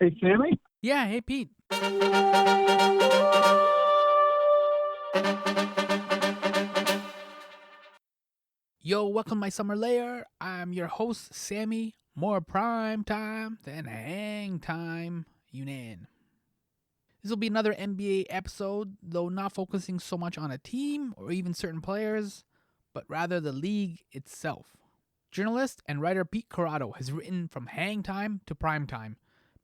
Hey, Sammy? Yeah, hey Pete. Yo, welcome to my Summer Lair. I'm your host, Sammy. More prime time than hang time, Younan. This will be another NBA episode, though not focusing so much on a team or even certain players, but rather the league itself. Journalist and writer Pete Croatto has written From Hang Time to Prime Time,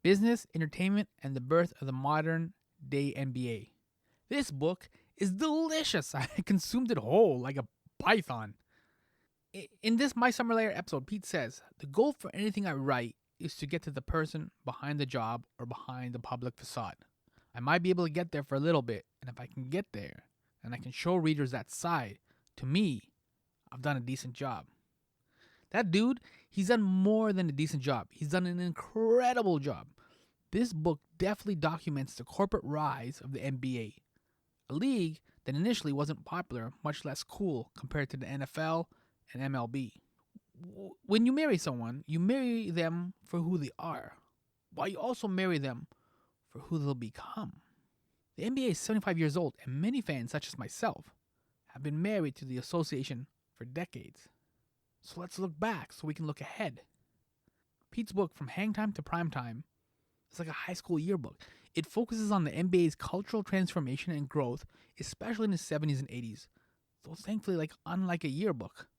Business, Entertainment, and the Birth of the Modern Day NBA. This book is delicious. I consumed it whole like a python. In this My Summer Lair episode, Pete says, the goal for anything I write is to get to the person behind the job or behind the public facade. I might be able to get there for a little bit, and if I can get there, and I can show readers that side, to me, I've done a decent job. That dude, he's done more than a decent job. He's done an incredible job. This book definitely documents the corporate rise of the NBA, a league that initially wasn't popular, much less cool compared to the NFL and MLB. When you marry someone, you marry them for who they are, while you also marry them for who they'll become. The NBA is 75 years old, and many fans, such as myself, have been married to the association for decades. So let's look back so we can look ahead. Pete's book, From Hang Time to Prime Time, is like a high school yearbook. It focuses on the NBA's cultural transformation and growth, especially in the 70s and 80s. Though thankfully, unlike a yearbook,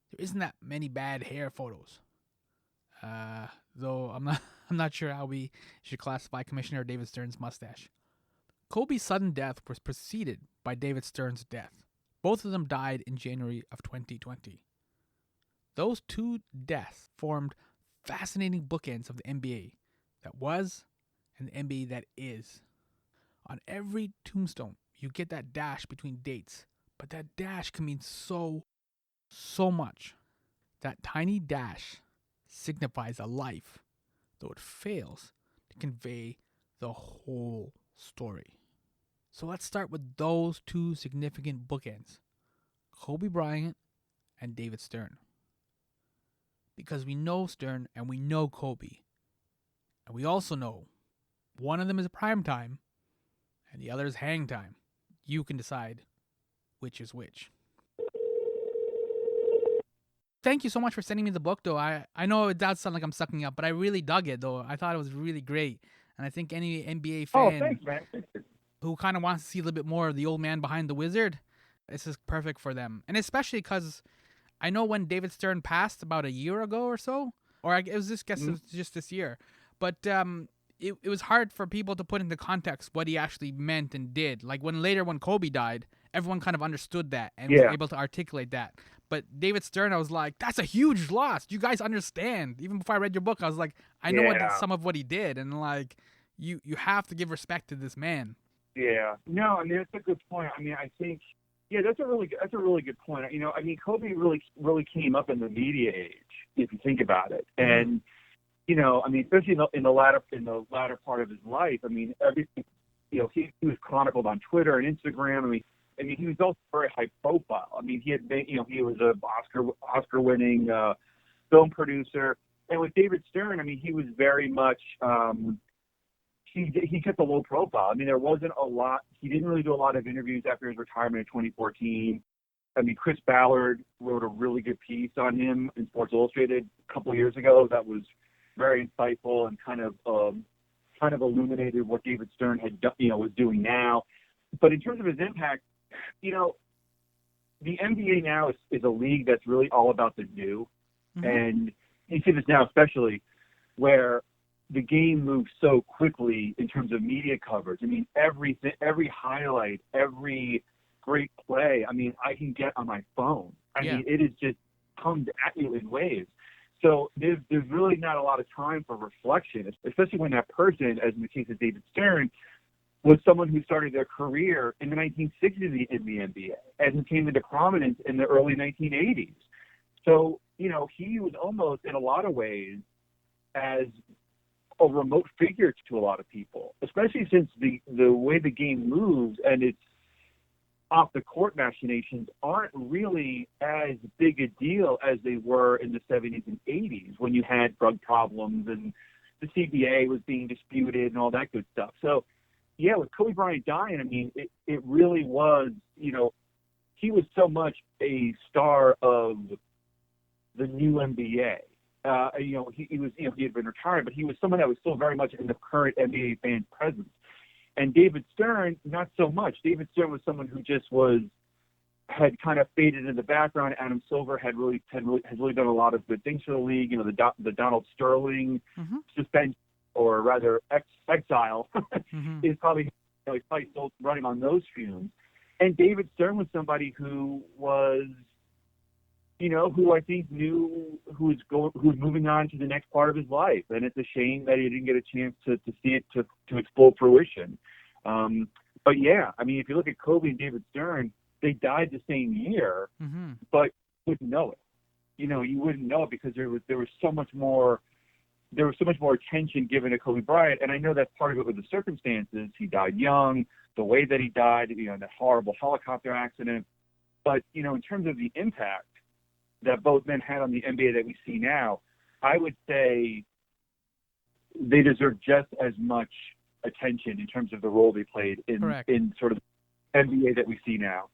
there isn't that many bad hair photos. Though I'm not sure how we should classify Commissioner David Stern's mustache. Kobe's sudden death was preceded by David Stern's death. Both of them died in January of 2020. Those two deaths formed fascinating bookends of the NBA that was and the NBA that is. On every tombstone, you get that dash between dates, but that dash can mean so much. That tiny dash signifies a life, though it fails to convey the whole story. So let's start with those two significant bookends, Kobe Bryant and David Stern. Because we know Stern and we know Kobe. And we also know one of them is prime time and the other is hang time. You can decide which is which. Thank you so much for sending me the book, though. I know it does sound like I'm sucking up, but I really dug it, though. I thought it was really great. And I think any NBA fan Thanks, man. who kind of wants to see a little bit more of the old man behind the wizard, this is perfect for them. And especially because I know when David Stern passed about a year ago or so, or it was just this year, but it was hard for people to put into context what he actually meant and did. Like when Kobe died, everyone kind of understood that and was able to articulate that. But David Stern, I was like, that's a huge loss. You guys understand. Even before I read your book, I was like, I know some of what he did, and like, you have to give respect to this man. Yeah. No, I mean, that's a good point. I mean, I think, that's a really good point. You know, I mean, Kobe really came up in the media age, if you think about it. And, you know, I mean, especially in the latter part of his life, I mean, everything, you know, he was chronicled on Twitter and Instagram. I mean, he was also very high profile. I mean, he was a Oscar-winning film producer. And with David Stern, I mean, he was very much he kept a low profile. I mean, there wasn't a lot. He didn't really do a lot of interviews after his retirement in 2014. I mean, Chris Ballard wrote a really good piece on him in Sports Illustrated a couple of years ago that was very insightful and kind of illuminated what David Stern had done, was doing now. But in terms of his impact, you know, the NBA now is a league that's really all about the new. Mm-hmm. And you see this now especially where the game moves so quickly in terms of media coverage. I mean, every highlight, every great play, I mean, I can get on my phone. I mean, it is just comes at you in waves. So there's really not a lot of time for reflection, especially when that person, as in the case of David Stern, was someone who started their career in the 1960s in the NBA and came into prominence in the early 1980s. So, you know, he was almost in a lot of ways as a remote figure to a lot of people, especially since the way the game moves and its off-the-court machinations aren't really as big a deal as they were in the 70s and 80s when you had drug problems and the CBA was being disputed and all that good stuff. So, yeah, with Kobe Bryant dying, I mean, it really was, he was so much a star of the new NBA. He was, he had been retired, but he was someone that was still very much in the current NBA fan presence. And David Stern, not so much. David Stern was someone who just had kind of faded in the background. Adam Silver has really done a lot of good things for the league. The Donald Sterling suspension, or rather exile, is probably he's probably still running on those fumes. And David Stern was somebody who was, who I think knew who was moving on to the next part of his life. And it's a shame that he didn't get a chance to see it to its full fruition. But yeah, I mean, if you look at Kobe and David Stern, they died the same year, but you wouldn't know it. You wouldn't know it because there was so much more attention given to Kobe Bryant. And I know that part of it was the circumstances. He died young, the way that he died, that horrible helicopter accident. But, in terms of the impact that both men had on the NBA that we see now, I would say they deserve just as much attention in terms of the role they played in sort of the NBA that we see now.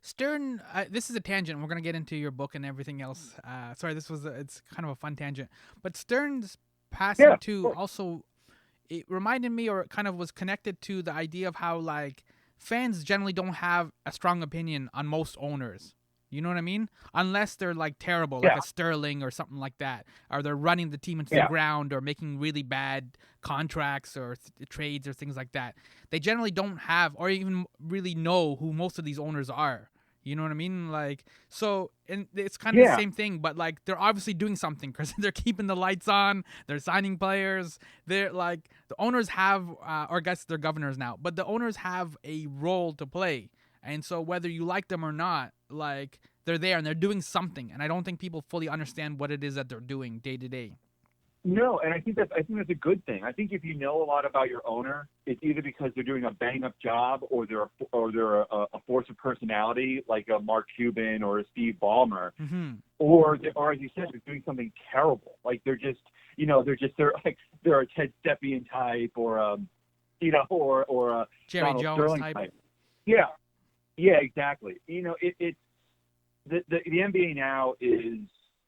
Stern, this is a tangent. We're going to get into your book and everything else. Sorry, it's kind of a fun tangent. But Stern's passing also, it reminded me, or it kind of was connected to the idea of how, like, fans generally don't have a strong opinion on most owners. You know what I mean? Unless they're, like, terrible, like a Sterling or something like that. Or they're running the team into the ground or making really bad contracts or trades or things like that. They generally don't have or even really know who most of these owners are. You know what I mean? Like, so, and it's kind of the same thing, but, like, they're obviously doing something because they're keeping the lights on. They're signing players. They're, like, the owners have, or I guess they're governors now, but the owners have a role to play. And so whether you like them or not, like, they're there and they're doing something. And I don't think people fully understand what it is that they're doing day to day. No, and I think that's a good thing. I think if you know a lot about your owner, it's either because they're doing a bang up job or they're a force of personality like a Mark Cuban or a Steve Ballmer, or as you said, they're doing something terrible. Like they're a Ted Stepien type or a Jerry Donald Jones Sterling type. Yeah, exactly. It's the NBA now is.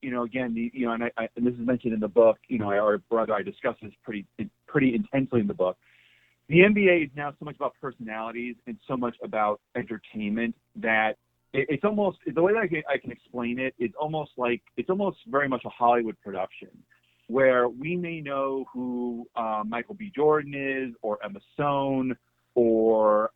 Again, and this is mentioned in the book. I discuss this pretty intensely in the book. The NBA is now so much about personalities and so much about entertainment that it's almost, the way that I can explain it is almost very much a Hollywood production, where we may know who Michael B. Jordan is, or Emma Stone, or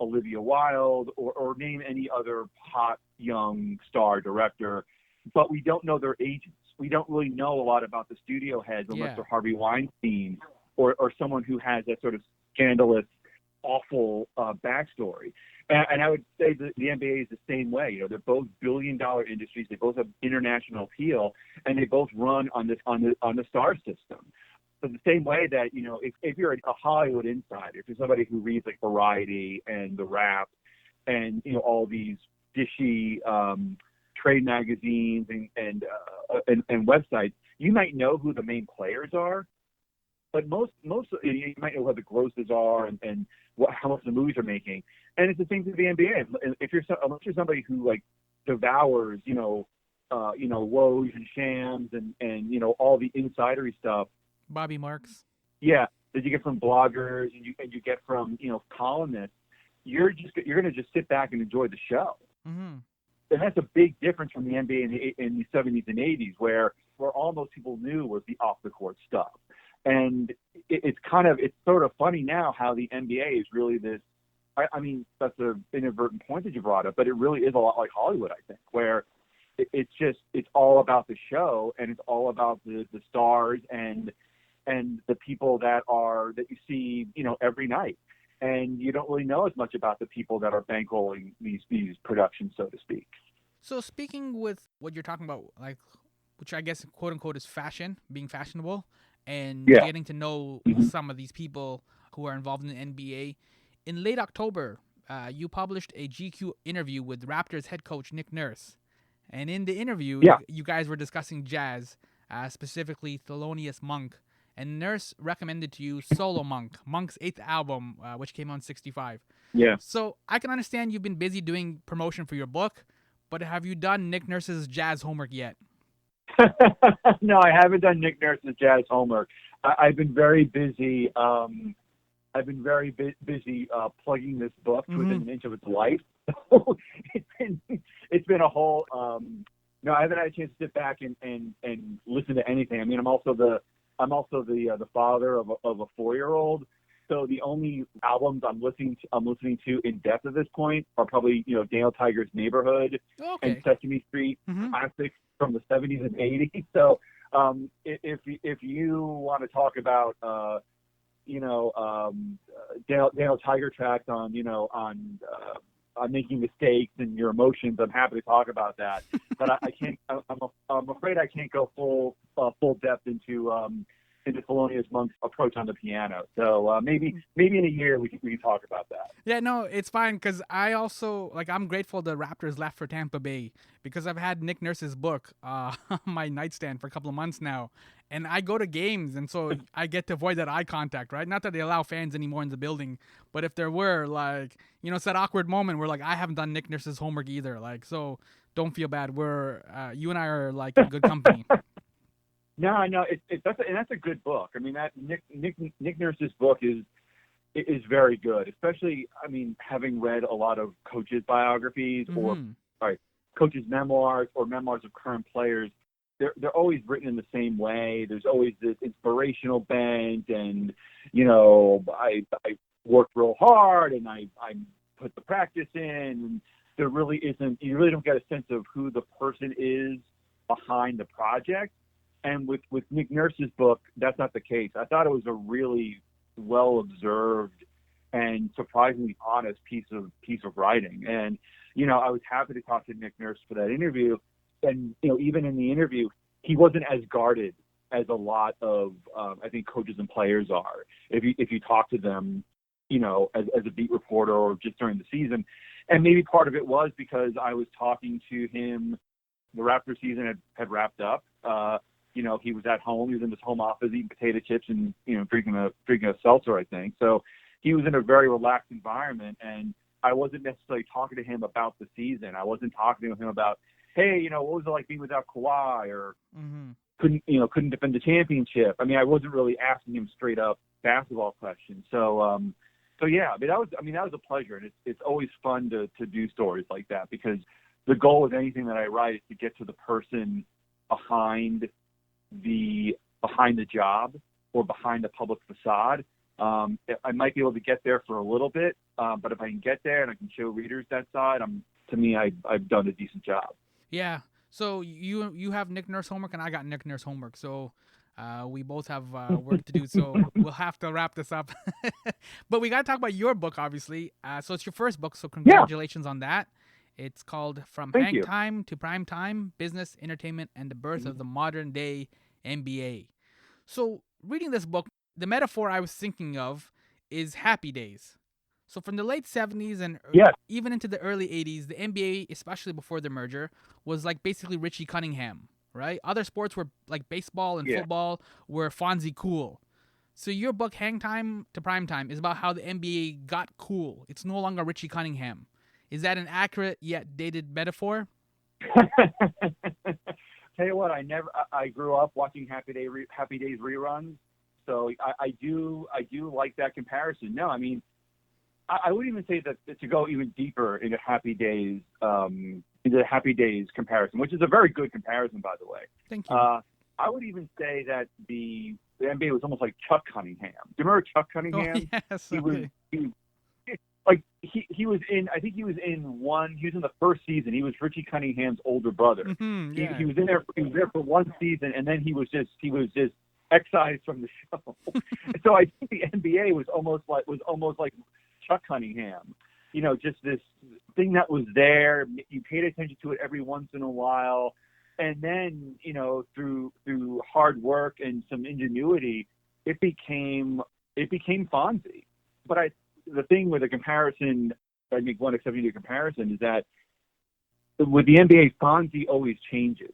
Olivia Wilde, or name any other hot young star director. But we don't know their agents. We don't really know a lot about the studio heads unless they're Harvey Weinstein or someone who has that sort of scandalous, awful backstory. And I would say that the NBA is the same way. They're both billion-dollar industries. They both have international appeal, and they both run on the star system. So the same way that if you're a Hollywood insider, if you're somebody who reads like Variety and The Wrap, and all these dishy trade magazines and websites, you might know who the main players are, but most you might know what the grosses are and how much the movies are making. And it's the same thing with the NBA. Unless you're somebody who like devours woes and shams and all the insidery stuff, Bobby Marks, that you get from bloggers and you get from columnists, you're going to just sit back and enjoy the show. And that's a big difference from the NBA in the 70s and 80s, where all those people knew was the off-the-court stuff. And it's sort of funny now how the NBA is really this. I mean, that's an inadvertent point that you brought up, but it really is a lot like Hollywood, I think, where it's all about the show and it's all about the stars and the people that you see every night. And you don't really know as much about the people that are bankrolling these productions, so to speak. So speaking with what you're talking about, like, which I guess quote unquote is fashion, being fashionable, and getting to know some of these people who are involved in the NBA. In late October, you published a GQ interview with Raptors head coach Nick Nurse, and in the interview, you guys were discussing jazz, specifically Thelonious Monk, and Nurse recommended to you Solo Monk, Monk's 8th album, which came out in 65. Yeah. So I can understand you've been busy doing promotion for your book, but have you done Nick Nurse's jazz homework yet? No, I haven't done Nick Nurse's jazz homework. I've been very busy. Busy plugging this book to within an inch of its life. So it's been a whole. No, I haven't had a chance to sit back and listen to anything. I mean, I'm also the father of a 4-year-old. So the only albums I'm listening to in depth at this point are probably Daniel Tiger's Neighborhood and Sesame Street classics from the 70s and 80s. So if you want to talk about Daniel Tiger tracks on making mistakes and your emotions, I'm happy to talk about that. But I can't. I'm afraid I can't go full depth into Thelonious Monk's approach on the piano. So maybe in a year we can talk about that. Yeah, no, it's fine because I also I'm grateful the Raptors left for Tampa Bay because I've had Nick Nurse's book on my nightstand for a couple of months now, and I go to games, and so I get to avoid that eye contact, right? Not that they allow fans anymore in the building, but if there were it's that awkward moment where I haven't done Nick Nurse's homework either, so don't feel bad. We're you and I are in good company. No, that's a good book. I mean, that Nick Nurse's book is very good, especially, I mean, having read a lot of coaches' biographies or coaches' memoirs or memoirs of current players. They're always written in the same way. There's always this inspirational bent, and I worked real hard and I put the practice in. And there really isn't. You really don't get a sense of who the person is behind the project. And with Nick Nurse's book, that's not the case. I thought it was a really well-observed and surprisingly honest piece of writing. And, I was happy to talk to Nick Nurse for that interview. And, even in the interview, he wasn't as guarded as a lot of, I think, coaches and players are. If you talk to them, as a beat reporter or just during the season. And maybe part of it was because I was talking to him, the Raptors season had wrapped up. He was at home. He was in his home office eating potato chips and, drinking a seltzer, I think. So he was in a very relaxed environment, and I wasn't necessarily talking to him about the season. I wasn't talking to him about, hey, what was it like being without Kawhi, or couldn't defend the championship. I mean, I wasn't really asking him straight up basketball questions. So yeah, that was a pleasure, and it's always fun to do stories like that, because the goal with anything that I write is to get to the person behind the job or behind the public facade. I might be able to get there for a little bit, but if I can get there and I can show readers that side, I've done a decent job. Yeah. So you have Nick Nurse homework and I got Nick Nurse homework. So we both have work to do. So we'll have to wrap this up. But we got to talk about your book, obviously. So it's your first book. So congratulations on that. It's called From Thank Hang you. Time to Prime Time, Business, Entertainment, and the Birth of the Modern Day NBA. So reading this book, the metaphor I was thinking of is Happy Days. So from the late 70s and even into the early 80s, the NBA, especially before the merger, was basically Richie Cunningham, right? Other sports were like baseball and football were Fonzie cool. So your book, Hang Time to Prime Time, is about how the NBA got cool. It's no longer Richie Cunningham. Is that an accurate yet dated metaphor? Tell you what, I grew up watching Happy Days reruns, so I do like that comparison. No, I mean, I wouldn't even say that to go even deeper into Happy Days comparison, which is a very good comparison, by the way. Thank you. I would even say that the NBA was almost like Chuck Cunningham. Do you remember Chuck Cunningham? Oh, yes. He was in the first season. He was Richie Cunningham's older brother. Mm-hmm, yeah. He was there for one season, and then he was just excised from the show. So I think the NBA was almost like Chuck Cunningham. Just this thing that was there. You paid attention to it every once in a while, and then through hard work and some ingenuity, it became Fonzie. But the thing with the comparison, I make one exception to the comparison, is that with the NBA, Fonzie always changes.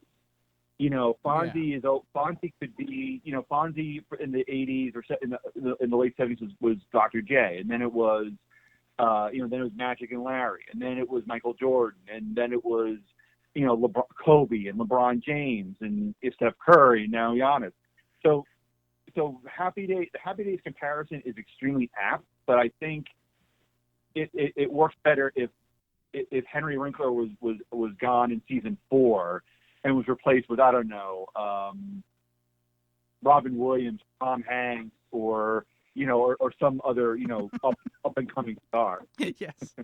Fonzie could be, Fonzie in the 80s or in the late 70s was Dr. J, and then it was, then it was Magic and Larry, and then it was Michael Jordan, and then it was, Kobe and LeBron James and Steph Curry, and now Giannis. So the Happy Days comparison is extremely apt, but I think it works better if Henry Winkler was gone in season 4 and was replaced with, I don't know, Robin Williams, Tom Hanks, or some other, up and coming star. Yes.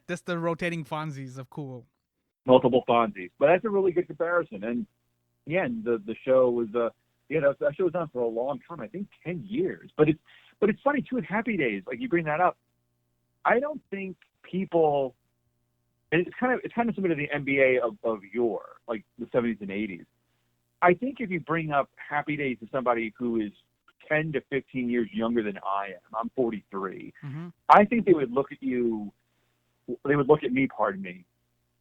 That's the rotating Fonzies of cool. Multiple Fonzies. But that's a really good comparison. And yeah, the show was that show was on for a long time, I think 10 years. But it's funny too with Happy Days, like you bring that up. I don't think people, and it's kind of similar to the NBA of yore, like the 70s and 80s. I think if you bring up Happy Days to somebody who is 10 to 15 years younger than I am, I'm 43, mm-hmm. I think they would look at me, pardon me,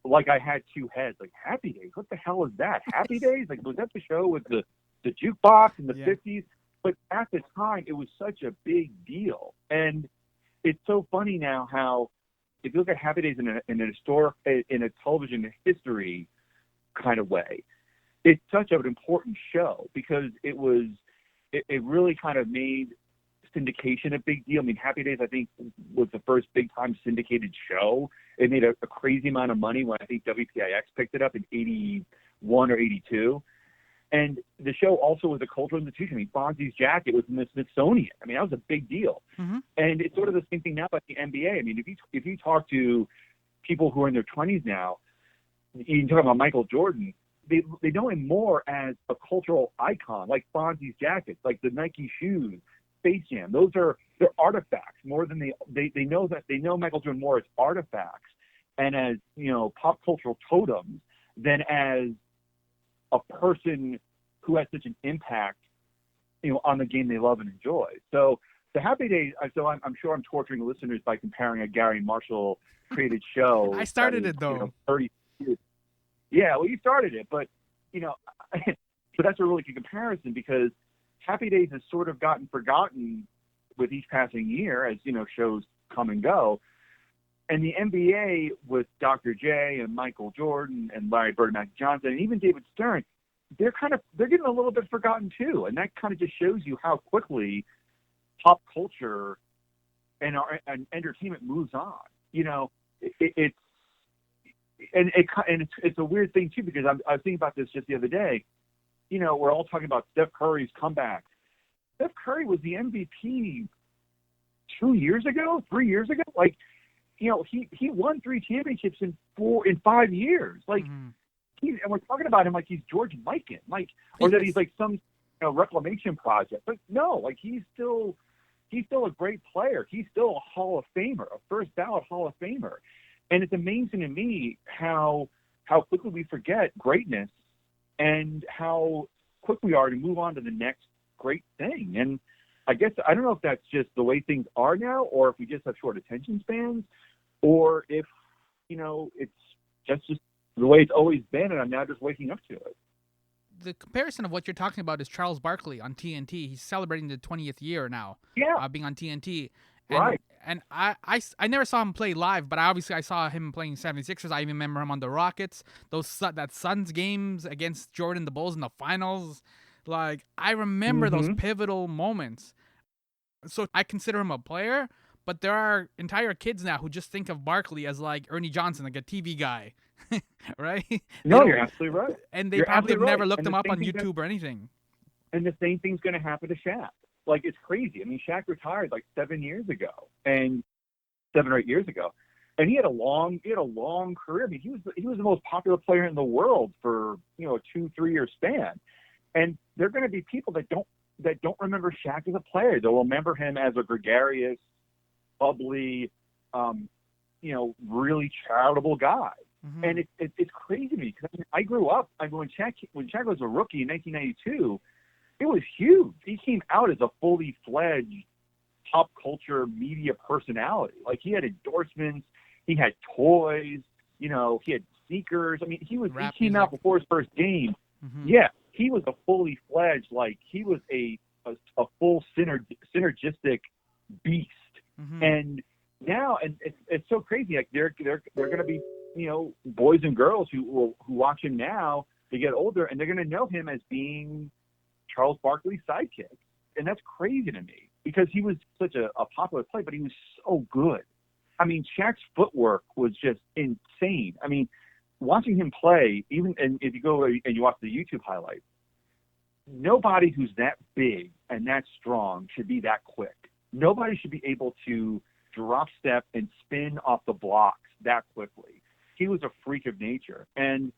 like I had two heads, like Happy Days, what the hell is that? Happy Days? Like, was that the show with the jukebox in the 50s? But at the time, it was such a big deal. And it's so funny now how, if you look at Happy Days in a television history kind of way, it's such an important show because it really kind of made syndication a big deal. I mean, Happy Days, I think, was the first big-time syndicated show. It made a crazy amount of money when I think WPIX picked it up in 81 or 82. And the show also was a cultural institution. I mean, Fonzie's jacket was in the Smithsonian. I mean, that was a big deal. Mm-hmm. And it's sort of the same thing now about the NBA. I mean, if you talk to people who are in their 20s now, you can talk about Michael Jordan, they know him more as a cultural icon, like Fonzie's jackets, like the Nike shoes, Space Jam. They're artifacts more than they know Michael Jordan more as artifacts and as, pop cultural totems than as a person who has such an impact, on the game they love and enjoy. So the Happy Days, I'm sure I'm torturing listeners by comparing a Gary Marshall created show. I started it though. 30 years. Yeah, well, you started it, but so that's a really good comparison because Happy Days has sort of gotten forgotten with each passing year as shows come and go. And the NBA with Dr. J and Michael Jordan and Larry Bird and Magic Johnson and even David Stern, they're getting a little bit forgotten too. And that kind of just shows you how quickly pop culture and entertainment moves on. It's a weird thing too because I was thinking about this just the other day. We're all talking about Steph Curry's comeback. Steph Curry was the MVP 3 years ago. Like, he won 3 championships in 5 years. Like, mm-hmm. And we're talking about him like he's George Mikan, like, or that he's like some reclamation project. But no, like he's still a great player. He's still a Hall of Famer, a first ballot Hall of Famer. And it's amazing to me how quickly we forget greatness and how quick we are to move on to the next great thing. And I guess I don't know if that's just the way things are now, or if we just have short attention spans, or if it's just the way it's always been, and I'm now just waking up to it. The comparison of what you're talking about is Charles Barkley on TNT. He's celebrating the 20th year now. Yeah, being on TNT. Right. And I never saw him play live, but I saw him playing 76ers. I even remember him on the Rockets. That Suns games against Jordan, the Bulls in the finals. Like, I remember mm-hmm. those pivotal moments. So I consider him a player, but there are entire kids now who just think of Barkley as like Ernie Johnson, like a TV guy. Right? No, you're absolutely right. And they probably have never looked him up on YouTube or anything. And the same thing's going to happen to Shaq. Like, it's crazy. I mean, Shaq retired like 7 years ago, and 7 or 8 years ago, and he had a long career. I mean, he was the most popular player in the world for a 2-3 year span. And there are going to be people that don't remember Shaq as a player. They'll remember him as a gregarious, bubbly, really charitable guy. Mm-hmm. And it's crazy to me because I grew up. When Shaq was a rookie in 1992. It was huge. He came out as a fully fledged pop culture media personality. Like, he had endorsements, he had toys, he had sneakers. I mean, he came out before his first game Yeah, he was a fully fledged, like he was a full synergistic beast. And now, and it's so crazy. Like they're going to be, boys and girls who watch him now. They get older and they're going to know him as being Charles Barkley's sidekick, and that's crazy to me because he was such a popular player, but he was so good. I mean, Shaq's footwork was just insane. I mean, watching him play, and if you go and you watch the YouTube highlights, nobody who's that big and that strong should be that quick. Nobody should be able to drop step and spin off the blocks that quickly. He was a freak of nature. And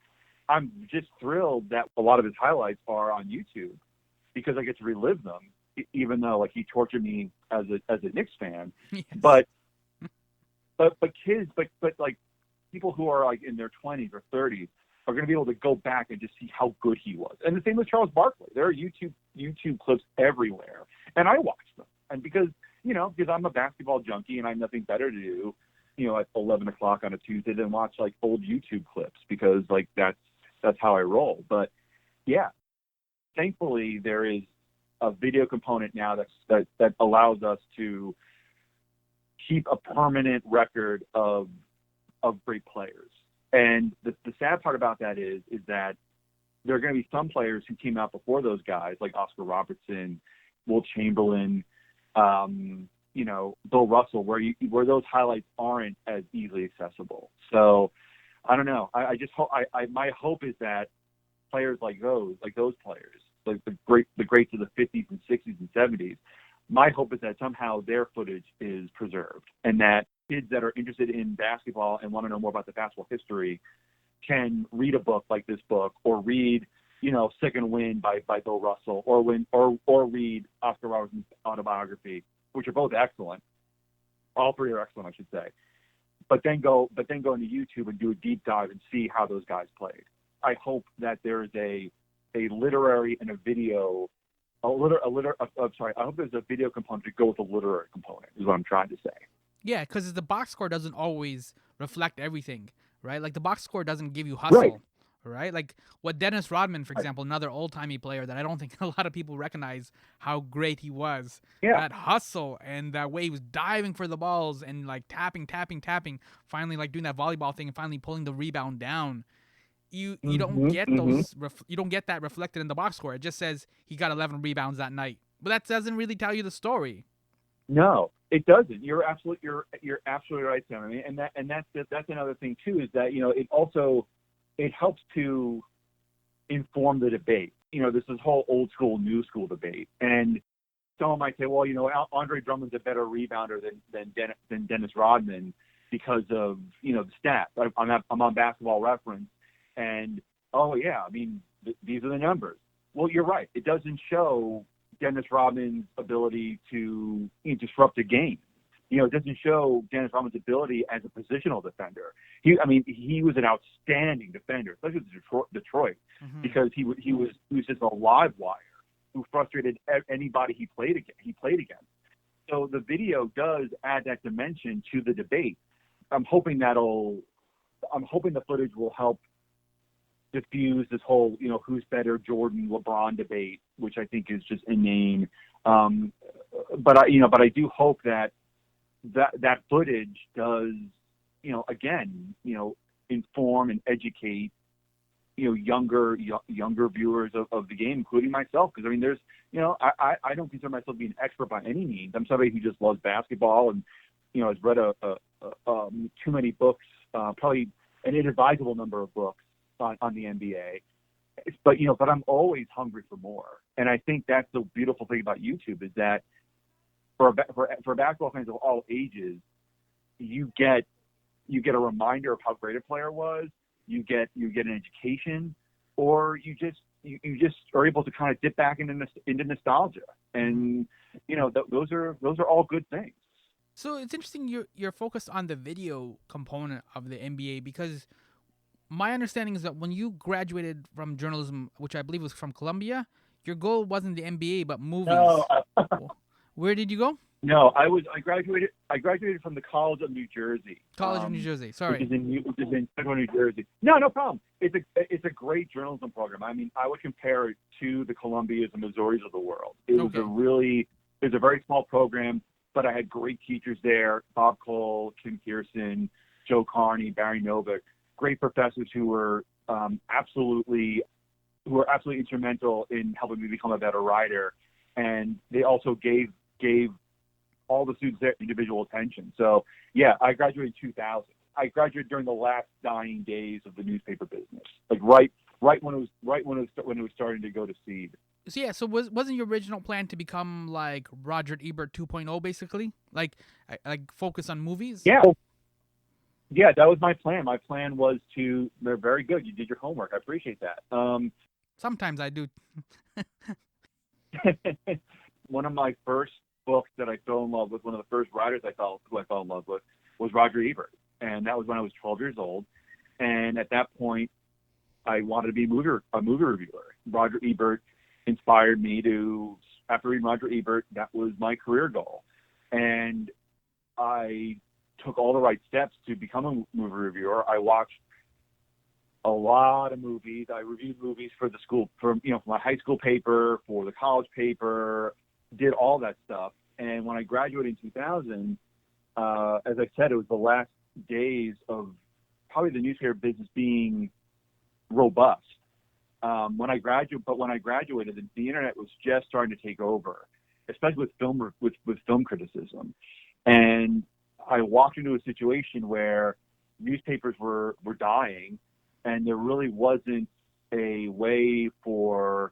I'm just thrilled that a lot of his highlights are on YouTube because I get to relive them, even though like he tortured me as a Knicks fan. Yes. But kids, like people who are like in their 20s or 30s are going to be able to go back and just see how good he was. And the same with Charles Barkley. There are YouTube clips everywhere, and I watch them. And because I'm a basketball junkie and I have nothing better to do, at 11 o'clock on a Tuesday than watch like old YouTube clips because like that's how I roll. But yeah, thankfully there is a video component now that allows us to keep a permanent record of great players. And the sad part about that is that there are going to be some players who came out before those guys, like Oscar Robertson, Will Chamberlain, Bill Russell, where those highlights aren't as easily accessible. So I don't know. I just hope my hope is that players like those players, like the greats of the 50s and 60s and 70s, my hope is that somehow their footage is preserved and that kids that are interested in basketball and want to know more about the basketball history can read a book like this book or read, Second Wind by Bill Russell or read Oscar Robertson's autobiography, which are both excellent. All three are excellent, I should say. But then go into YouTube and do a deep dive and see how those guys played. I hope that there is a literary and a video. I hope there's a video component to go with a literary component. Is what I'm trying to say. Yeah, because the box score doesn't always reflect everything, right? Like the box score doesn't give you hustle, right? Like what Dennis Rodman, for example, another old-timey player that I don't think a lot of people recognize how great he was. Yeah. That hustle and that way he was diving for the balls and like tapping, finally like doing that volleyball thing and finally pulling the rebound down. You don't get those you don't get that reflected in the box score. It just says he got 11 rebounds that night, but that doesn't really tell you the story. No, it doesn't. You're absolutely right, Sam. I mean, and that's another thing too is that it helps to inform the debate. This is whole old school, new school debate, and someone might say, well, Andre Drummond's a better rebounder than Dennis Rodman because of the stats. I'm on Basketball Reference. And, these are the numbers. Well, you're right. It doesn't show Dennis Rodman's ability to disrupt a game. It doesn't show Dennis Rodman's ability as a positional defender. He was an outstanding defender, especially with Detroit, because he was just a live wire who frustrated anybody he played against. So the video does add that dimension to the debate. I'm hoping the footage will help diffuse this whole, who's better, Jordan, LeBron debate, which I think is just inane. But I do hope that footage does, inform and educate, younger viewers of the game, including myself. Because there's, I don't consider myself to be an expert by any means. I'm somebody who just loves basketball and, has read too many books, probably an inadvisable number of books on the NBA, but I'm always hungry for more. And I think that's the beautiful thing about YouTube is that for basketball fans of all ages, you get a reminder of how great a player was. You get an education, or you just are able to kind of dip back into nostalgia. And those are all good things. So it's interesting you're focused on the video component of the NBA because my understanding is that when you graduated from journalism, which I believe was from Columbia, your goal wasn't the NBA but movies. No. Where did you go? No, I graduated from the College of New Jersey. College of New Jersey. Which Sorry. is in Central New Jersey. No, no problem. It's a great journalism program. I mean, I would compare it to the Columbias and Missouris of the world. It was a very small program, but I had great teachers there: Bob Cole, Kim Kirsten, Joe Carney, Barry Novick. Great professors who were absolutely instrumental in helping me become a better writer, and they also gave all the students their individual attention. So yeah, I graduated in 2000. I graduated during the last dying days of the newspaper business, like right when it was starting to go to seed. So yeah, so wasn't your original plan to become like Roger Ebert 2.0, basically, like focus on movies? Yeah, that was my plan. My plan was to. They're very good. You did your homework. I appreciate that. Sometimes I do. One of my first books that I fell in love with, one of the first writers I fell in love with, was Roger Ebert, and that was when I was 12 years old. And at that point, I wanted to be a movie reviewer. Roger Ebert inspired me to. After reading Roger Ebert, that was my career goal, and I took all the right steps to become a movie reviewer. I watched a lot of movies. I reviewed movies for the school, for my high school paper, for the college paper, did all that stuff. And when I graduated in 2000, as I said, it was the last days of probably the newspaper business being robust. When I graduated, the internet was just starting to take over, especially with film criticism. And I walked into a situation where newspapers were dying, and there really wasn't a way for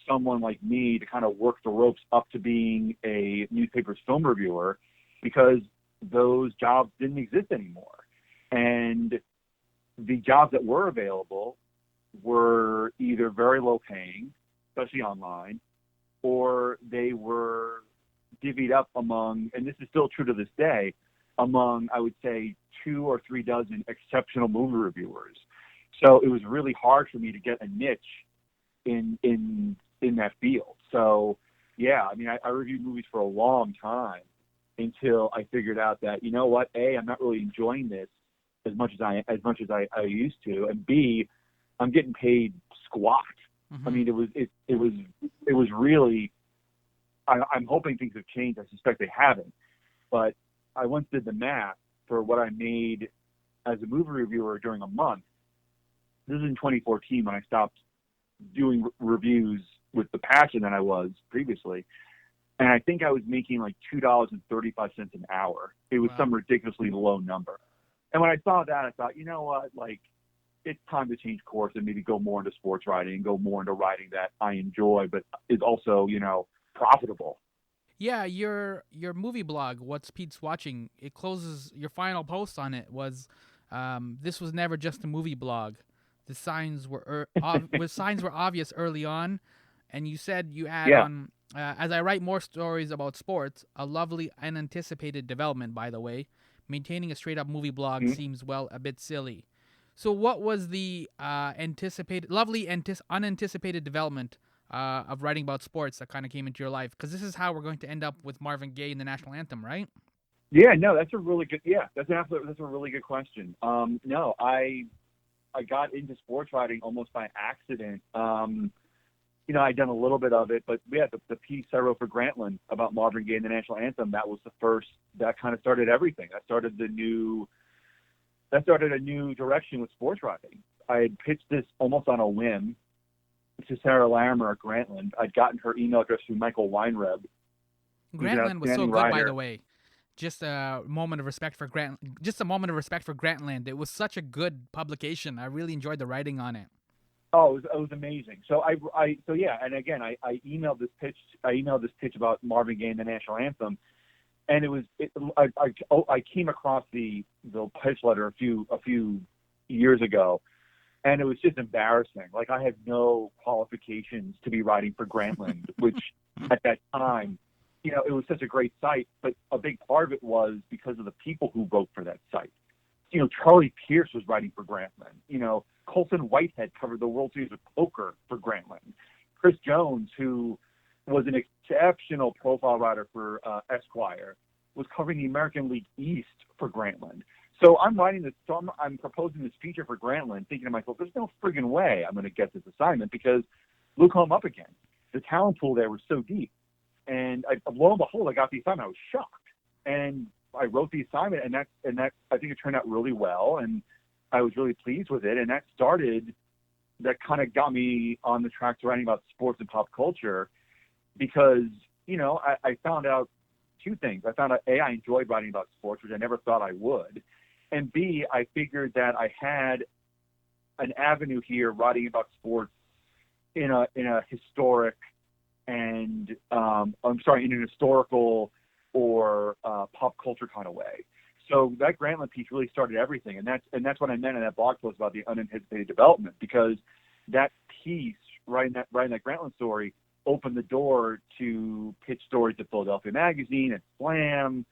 someone like me to kind of work the ropes up to being a newspaper's film reviewer, because those jobs didn't exist anymore. And the jobs that were available were either very low paying, especially online, or they were divvied up among, and this is still true to this day, among, I would say, 2 or 3 dozen exceptional movie reviewers. So it was really hard for me to get a niche in that field. So yeah, I mean, I reviewed movies for a long time until I figured out that, you know what, A, I'm not really enjoying this as much as I used to, and B, I'm getting paid squat. Mm-hmm. I mean, it was really. I'm hoping things have changed. I suspect they haven't, but I once did the math for what I made as a movie reviewer during a month. This is in 2014 when I stopped doing reviews with the passion that I was previously. And I think I was making like $2.35 an hour. It was some ridiculously low number. And when I saw that, I thought, you know what, like, it's time to change course and maybe go more into sports writing and go more into writing that I enjoy, but is also, profitable. Yeah, your movie blog, What's Pete's Watching, it closes, your final post on it was, this was never just a movie blog. The signs were obvious early on, and you said you add on, as I write more stories about sports, a lovely unanticipated development, by the way. Maintaining a straight-up movie blog seems, a bit silly. So what was the unanticipated development of writing about sports that kind of came into your life? Because this is how we're going to end up with Marvin Gaye in the national anthem, right? Yeah, no, that's a really good. Yeah, that's a really good question. No, I got into sports writing almost by accident. I'd done a little bit of it, but yeah, the piece I wrote for Grantland about Marvin Gaye and the national anthem, that was the first. That kind of started everything. That started a new direction with sports writing. I had pitched this almost on a whim to Sarah Larimer at Grantland. I'd gotten her email address through Michael Weinreb. Grantland was so good, writer. By the way. Just a moment of respect for Grantland. It was such a good publication. I really enjoyed the writing on it. Oh, it was amazing. So I emailed this pitch. I emailed this pitch about Marvin Gaye and the national anthem, and I came across the pitch letter a few years ago, and it was just embarrassing. Like, I had no qualifications to be writing for Grantland, which at that time, it was such a great site, but a big part of it was because of the people who wrote for that site. Charlie Pierce was writing for Grantland. Colson Whitehead covered the World Series of Poker for Grantland. Chris Jones, who was an exceptional profile writer for Esquire, was covering the American League East for Grantland. So I'm writing this, I'm proposing this feature for Grantland, thinking to myself, there's no friggin' way I'm going to get this assignment because look who I'm up against. The talent pool there was so deep. And lo and behold, I got the assignment. I was shocked. And I wrote the assignment, and that I think it turned out really well, and I was really pleased with it. And that kind of got me on the track to writing about sports and pop culture because, I found out two things. I found out, A, I enjoyed writing about sports, which I never thought I would. And B, I figured that I had an avenue here writing about sports in a historic and in an historical or pop culture kind of way. So that Grantland piece really started everything, and that's what I meant in that blog post about the unanticipated development, because that piece, writing that Grantland story, opened the door to pitch stories at Philadelphia Magazine, at Slam,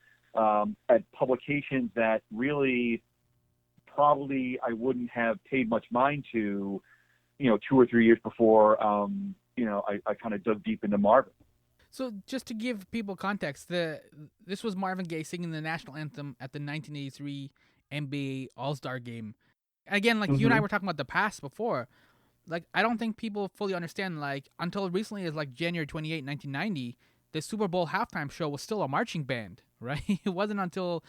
at publications that really probably I wouldn't have paid much mind to, 2 or 3 years before, I kind of dug deep into Marvin. So just to give people context, this was Marvin Gaye singing the national anthem at the 1983 NBA All-Star Game. Again, like you and I were talking about the past before, like I don't think people fully understand, like until recently as like January 28, 1990, the Super Bowl halftime show was still a marching band, right? It wasn't until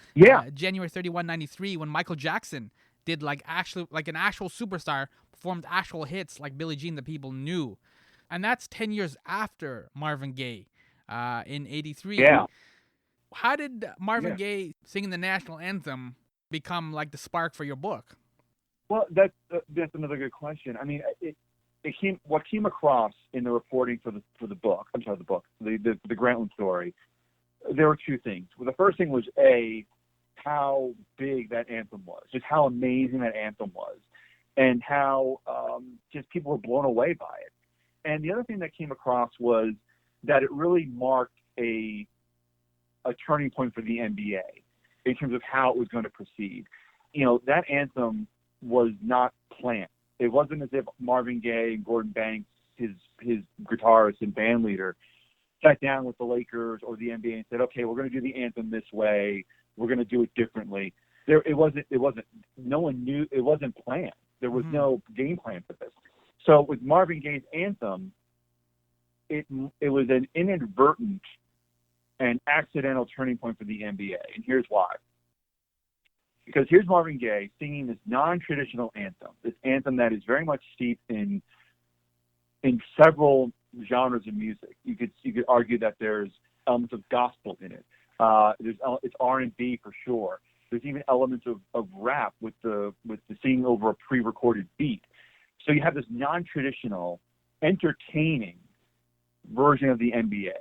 January 31, 93 when Michael Jackson did like an actual superstar performed actual hits like Billie Jean that people knew. And that's 10 years after Marvin Gaye in 83. Yeah. How did Marvin Gaye singing the national anthem become like the spark for your book? Well, that's another good question. I mean, what came across in the reporting for the book. I'm sorry, the Grantland story. There were two things. Well, the first thing was how big that anthem was, just how amazing that anthem was, and how just people were blown away by it. And the other thing that came across was that it really marked a turning point for the NBA in terms of how it was going to proceed. That anthem was not planned. It wasn't as if Marvin Gaye and Gordon Banks, his guitarist and band leader, sat down with the Lakers or the NBA and said, okay, we're going to do the anthem this way. We're going to do it differently. It wasn't, no one knew, it wasn't planned. There was no game plan for this. So with Marvin Gaye's anthem, it was an inadvertent and accidental turning point for the NBA. And here's why. Because here's Marvin Gaye singing this non-traditional anthem, this anthem that is very much steeped in several genres of music. You could argue that there's elements of gospel in it. It's R&B for sure. There's even elements of rap with the singing over a pre-recorded beat. So you have this non-traditional, entertaining version of the NBA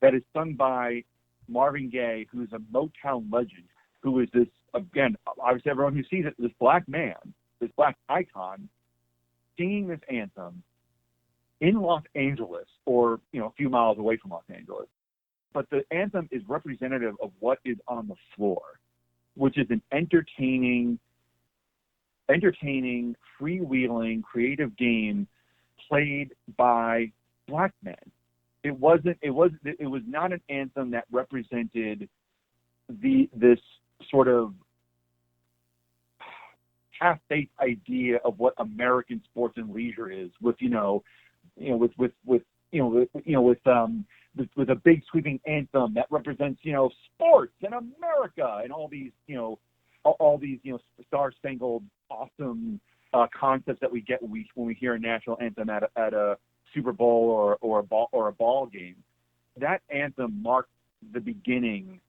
that is sung by Marvin Gaye, who's a Motown legend, who is this, again, obviously everyone who sees it, this black man, this black icon, singing this anthem in Los Angeles, or a few miles away from Los Angeles. But the anthem is representative of what is on the floor, which is an entertaining, freewheeling, creative game played by black men. It was not an anthem that represented this sort of half-baked idea of what American sports and leisure is, with a big sweeping anthem that represents sports and America and all these star-spangled awesome concepts that we get when we hear a national anthem at a Super Bowl or a ball game. That anthem marked the beginning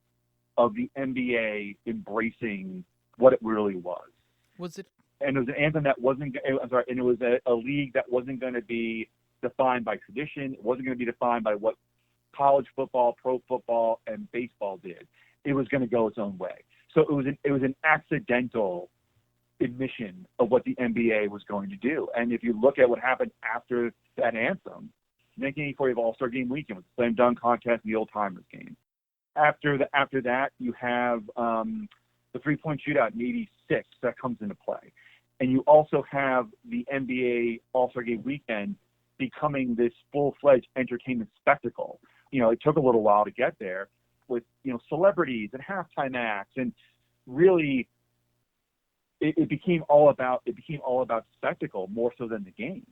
of the NBA embracing what it really was. Was it? And it was an anthem that wasn't. I'm sorry, and it was a league that wasn't going to be defined by tradition. It wasn't going to be defined by what college football, pro football, and baseball did. It was going to go its own way. So it was an accidental admission of what the NBA was going to do. And if you look at what happened after that anthem, 1984 All-Star Game weekend with the slam dunk contest and the old timers game. After that, you have the three-point shootout in '86 that comes into play, and you also have the NBA All-Star Game weekend becoming this full-fledged entertainment spectacle. It took a little while to get there with, celebrities and halftime acts, and really it became all about spectacle more so than the game.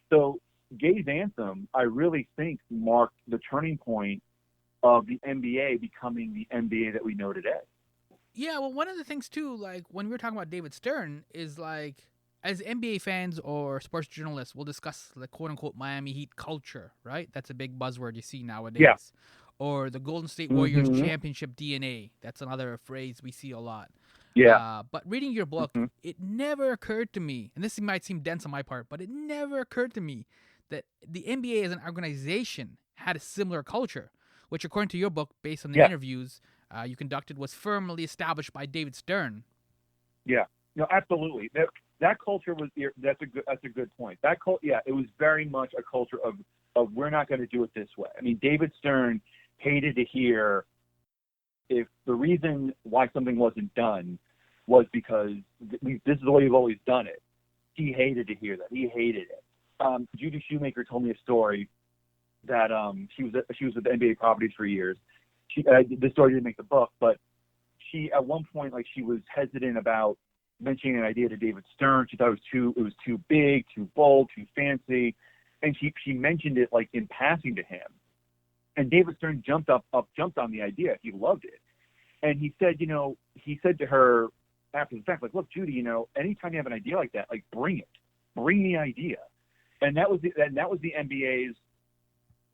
So Gay's anthem, I really think, marked the turning point of the NBA becoming the NBA that we know today. Yeah, well, one of the things too, like when we were talking about David Stern, is like as NBA fans or sports journalists, we'll discuss the quote unquote Miami Heat culture, right? That's a big buzzword you see nowadays. Yeah. Or the Golden State Warriors championship DNA. That's another phrase we see a lot. Yeah. But reading your book, it never occurred to me, and this might seem dense on my part, but it never occurred to me that the NBA as an organization had a similar culture, which according to your book, based on the interviews you conducted, was firmly established by David Stern. Yeah, no, absolutely. That culture was, that's a good point. It was very much a culture of we're not going to do it this way. I mean, David Stern hated to hear if the reason why something wasn't done was because this is the way we've always done it. He hated to hear that. He hated it. Judy Shoemaker told me a story that she was with the NBA properties for years. This story didn't make the book, but she at one point, like, she was hesitant about mentioning an idea to David Stern. She thought it was too big, too bold, too fancy, and she mentioned it like in passing to him. And David Stern jumped on the idea. He loved it, and he said to her after the fact, like, look, Judy, anytime you have an idea like that, like, bring the idea. And that was the NBA's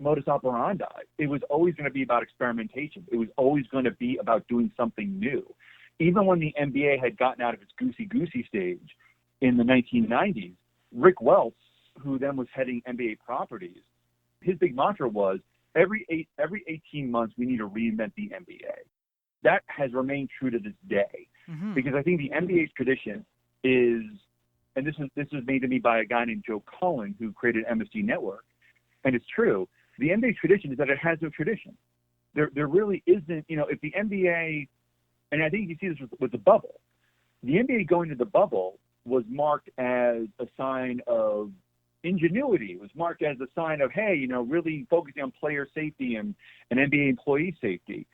modus operandi. It was always going to be about experimentation. It was always going to be about doing something new. Even when the NBA had gotten out of its goosey stage in the 1990s, Rick Welts, who then was heading NBA properties, his big mantra was every 18 months we need to reinvent the NBA. That has remained true to this day, because I think the NBA's tradition is, and this was made to me by a guy named Joe Cullen who created MSG Network, and it's true. The NBA tradition is that it has no tradition. There really isn't, if the NBA, and I think you see this with the bubble, the NBA going to the bubble was marked as a sign of ingenuity. It was marked as a sign of, hey, really focusing on player safety and NBA employee safety.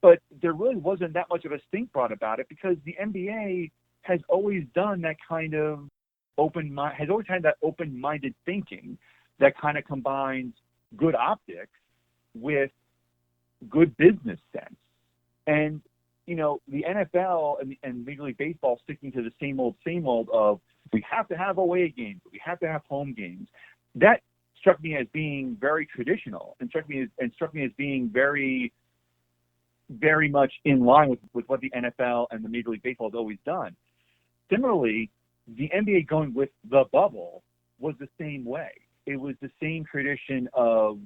But there really wasn't that much of a stink brought about it, because the NBA has always done that kind of has always had that open-minded thinking that kind of combines good optics with good business sense. And, the NFL and Major League Baseball sticking to the same old of we have to have away games, we have to have home games. That struck me as being very traditional and struck me as being very, very much in line with what the NFL and the Major League Baseball has always done. Similarly, the NBA going with the bubble was the same way. It was the same tradition of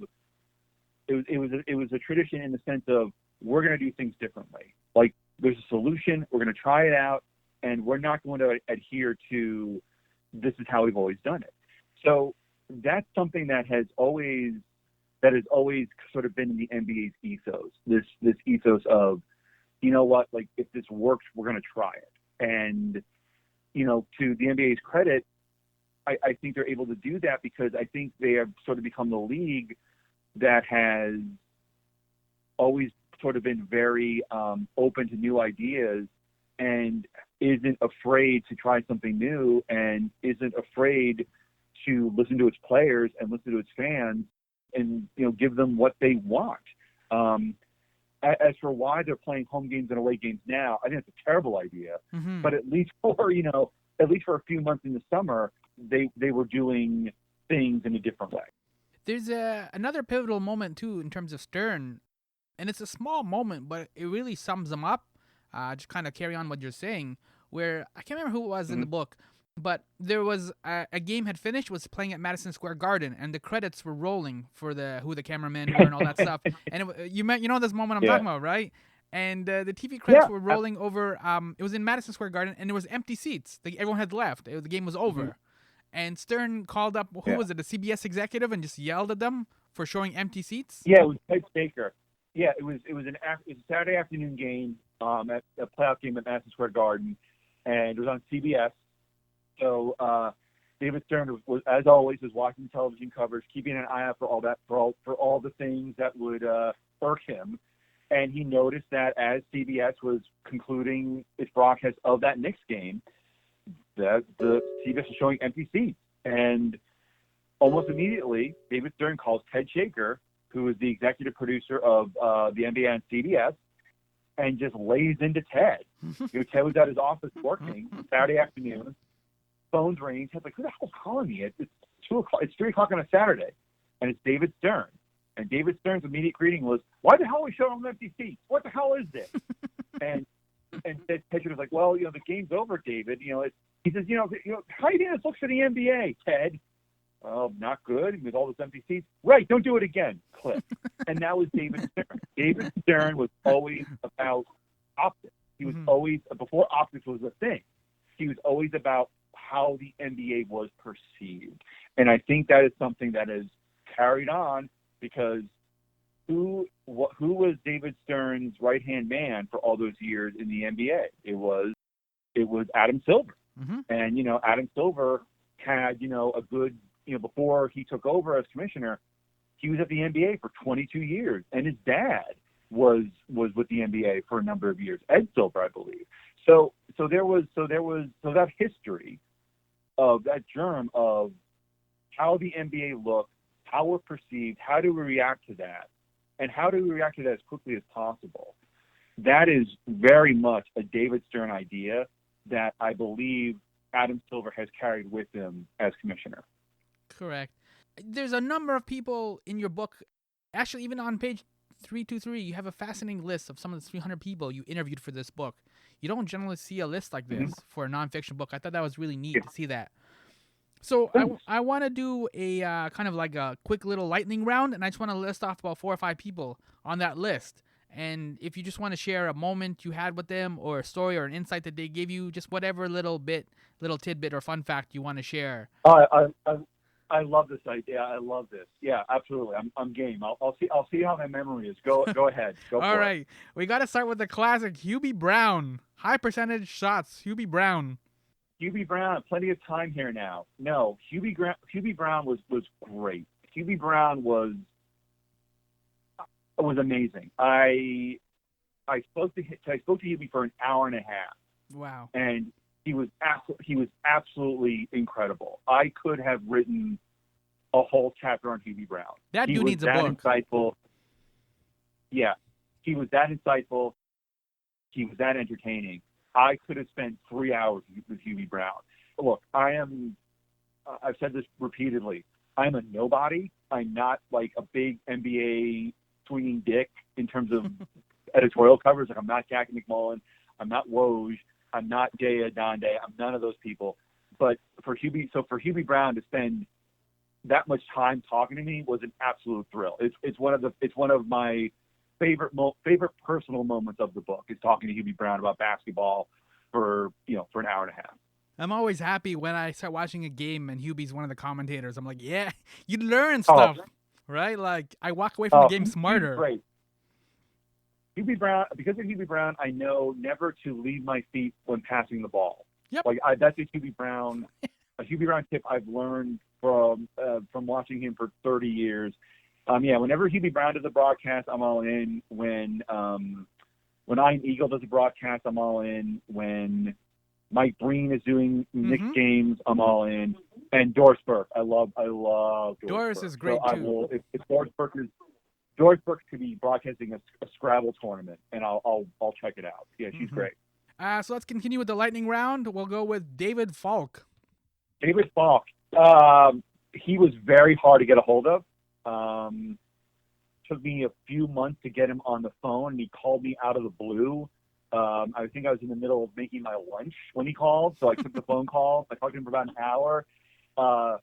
it was a tradition in the sense of we're going to do things differently. Like, there's a solution, we're going to try it out, and we're not going to adhere to this is how we've always done it. So that's something that has always sort of been in the NBA's ethos. This ethos of, like, if this works, we're going to try it. And to the NBA's credit, I think they're able to do that because I think they have sort of become the league that has always sort of been very open to new ideas and isn't afraid to try something new and isn't afraid to listen to its players and listen to its fans and, give them what they want. As for why they're playing home games and away games now, I think it's a terrible idea. But at least for a few months in the summer, they were doing things in a different way. There's another pivotal moment too in terms of Stern, and it's a small moment, but it really sums them up. Just kind of carry on what you're saying, where I can't remember who it was in the book, but there was a game had finished, was playing at Madison Square Garden, and the credits were rolling for who the cameramen were and all that stuff. And you know this moment I'm talking about, right? And the TV credits were rolling over. It was in Madison Square Garden, and there was empty seats. Everyone had left. The game was over. And Stern called up, who was it, a CBS executive, and just yelled at them for showing empty seats? Yeah, it was Ted Baker. Yeah, it was a Saturday afternoon game, at a playoff game at Madison Square Garden, and it was on CBS. So David Stern was, as always, was watching television coverage, keeping an eye out for all that, for all the things that would irk him. And he noticed that as CBS was concluding its broadcast of that Knicks game, that the CBS was showing empty seats. And almost immediately, David Stern calls Ted Shaker, who is the executive producer of the NBA on CBS, and just lays into Ted. Ted was at his office working Saturday afternoon. Phones ring. Ted's like, "Who the hell's calling me? It's 2 o'clock. It's 3 o'clock on a Saturday," and it's David Stern. And David Stern's immediate greeting was, "Why the hell are we showing them empty seats? What the hell is this?" and Ted Shaker was like, "Well, the game's over, David. He says, how do you think this looks for the NBA, Ted?" "Oh, not good with all those empty seats." "Right, don't do it again." Click. And that was David Stern. David Stern was always about optics. He was always, before optics was a thing, he was always about how the NBA was perceived. And I think that is something that is carried on, because who was David Stern's right-hand man for all those years in the NBA? It was Adam Silver. And, Adam Silver had, a good, before he took over as commissioner, he was at the NBA for 22 years. And his dad was with the NBA for a number of years, Ed Silver, I believe. So there was that history of that germ of how the NBA looked, how we're perceived, how do we react to that, and how do we react to that as quickly as possible. That is very much a David Stern idea that I believe Adam Silver has carried with him as commissioner. Correct. There's a number of people in your book. Actually, even on page 323, you have a fascinating list of some of the 300 people you interviewed for this book. You don't generally see a list like this for a nonfiction book. I thought that was really neat to see that. So I want to do a kind of like a quick little lightning round, and I just want to list off about 4 or 5 people on that list. And if you just want to share a moment you had with them, or a story or an insight that they gave you, just whatever little tidbit or fun fact you want to share. I love this idea. I love this. Yeah, absolutely. I'm game. I'll see how my memory is. Go ahead. Go for it. All right. We got to start with the classic Hubie Brown. High percentage shots. Hubie Brown. Hubie Brown, plenty of time here now. No, Hubie Brown was great. Hubie Brown was amazing. I spoke to Hubie for an hour and a half. Wow. And he was absolutely incredible. I could have written a whole chapter on Hubie Brown. That dude needs a book. Insightful. Yeah, he was that insightful. He was that entertaining. I could have spent 3 hours with Hubie Brown. Look, I've said this repeatedly. I'm a nobody. I'm not like a big NBA swinging dick in terms of editorial covers. Like, I'm not Jackie McMullen. I'm not Woj. I'm not Jay Adonde. I'm none of those people. But for Hubie Brown to spend that much time talking to me was an absolute thrill. It's one of my favorite personal moments of the book, is talking to Hubie Brown about basketball for an hour and a half. I'm always happy when I start watching a game and Hubie's one of the commentators. I'm like, yeah, you learn stuff, right? Like, I walk away from the game smarter. Great. Hubie Brown, because of Hubie Brown, I know never to leave my feet when passing the ball. Yep. Like, that's a Hubie Brown tip I've learned from watching him for 30 years. Whenever Hubie Brown does a broadcast, I'm all in. When Ian Eagle does a broadcast, I'm all in. When Mike Breen is doing Knicks games, I'm all in. And Doris Burke, I love Doris Doris Burke. is great too. If Doris Burke could be broadcasting a Scrabble tournament, and I'll check it out. Yeah, she's great. So let's continue with the lightning round. We'll go with David Falk. David Falk, he was very hard to get a hold of. Took me a few months to get him on the phone, and he called me out of the blue. I think I was in the middle of making my lunch when he called, so I took the phone call. I talked to him for about an hour. A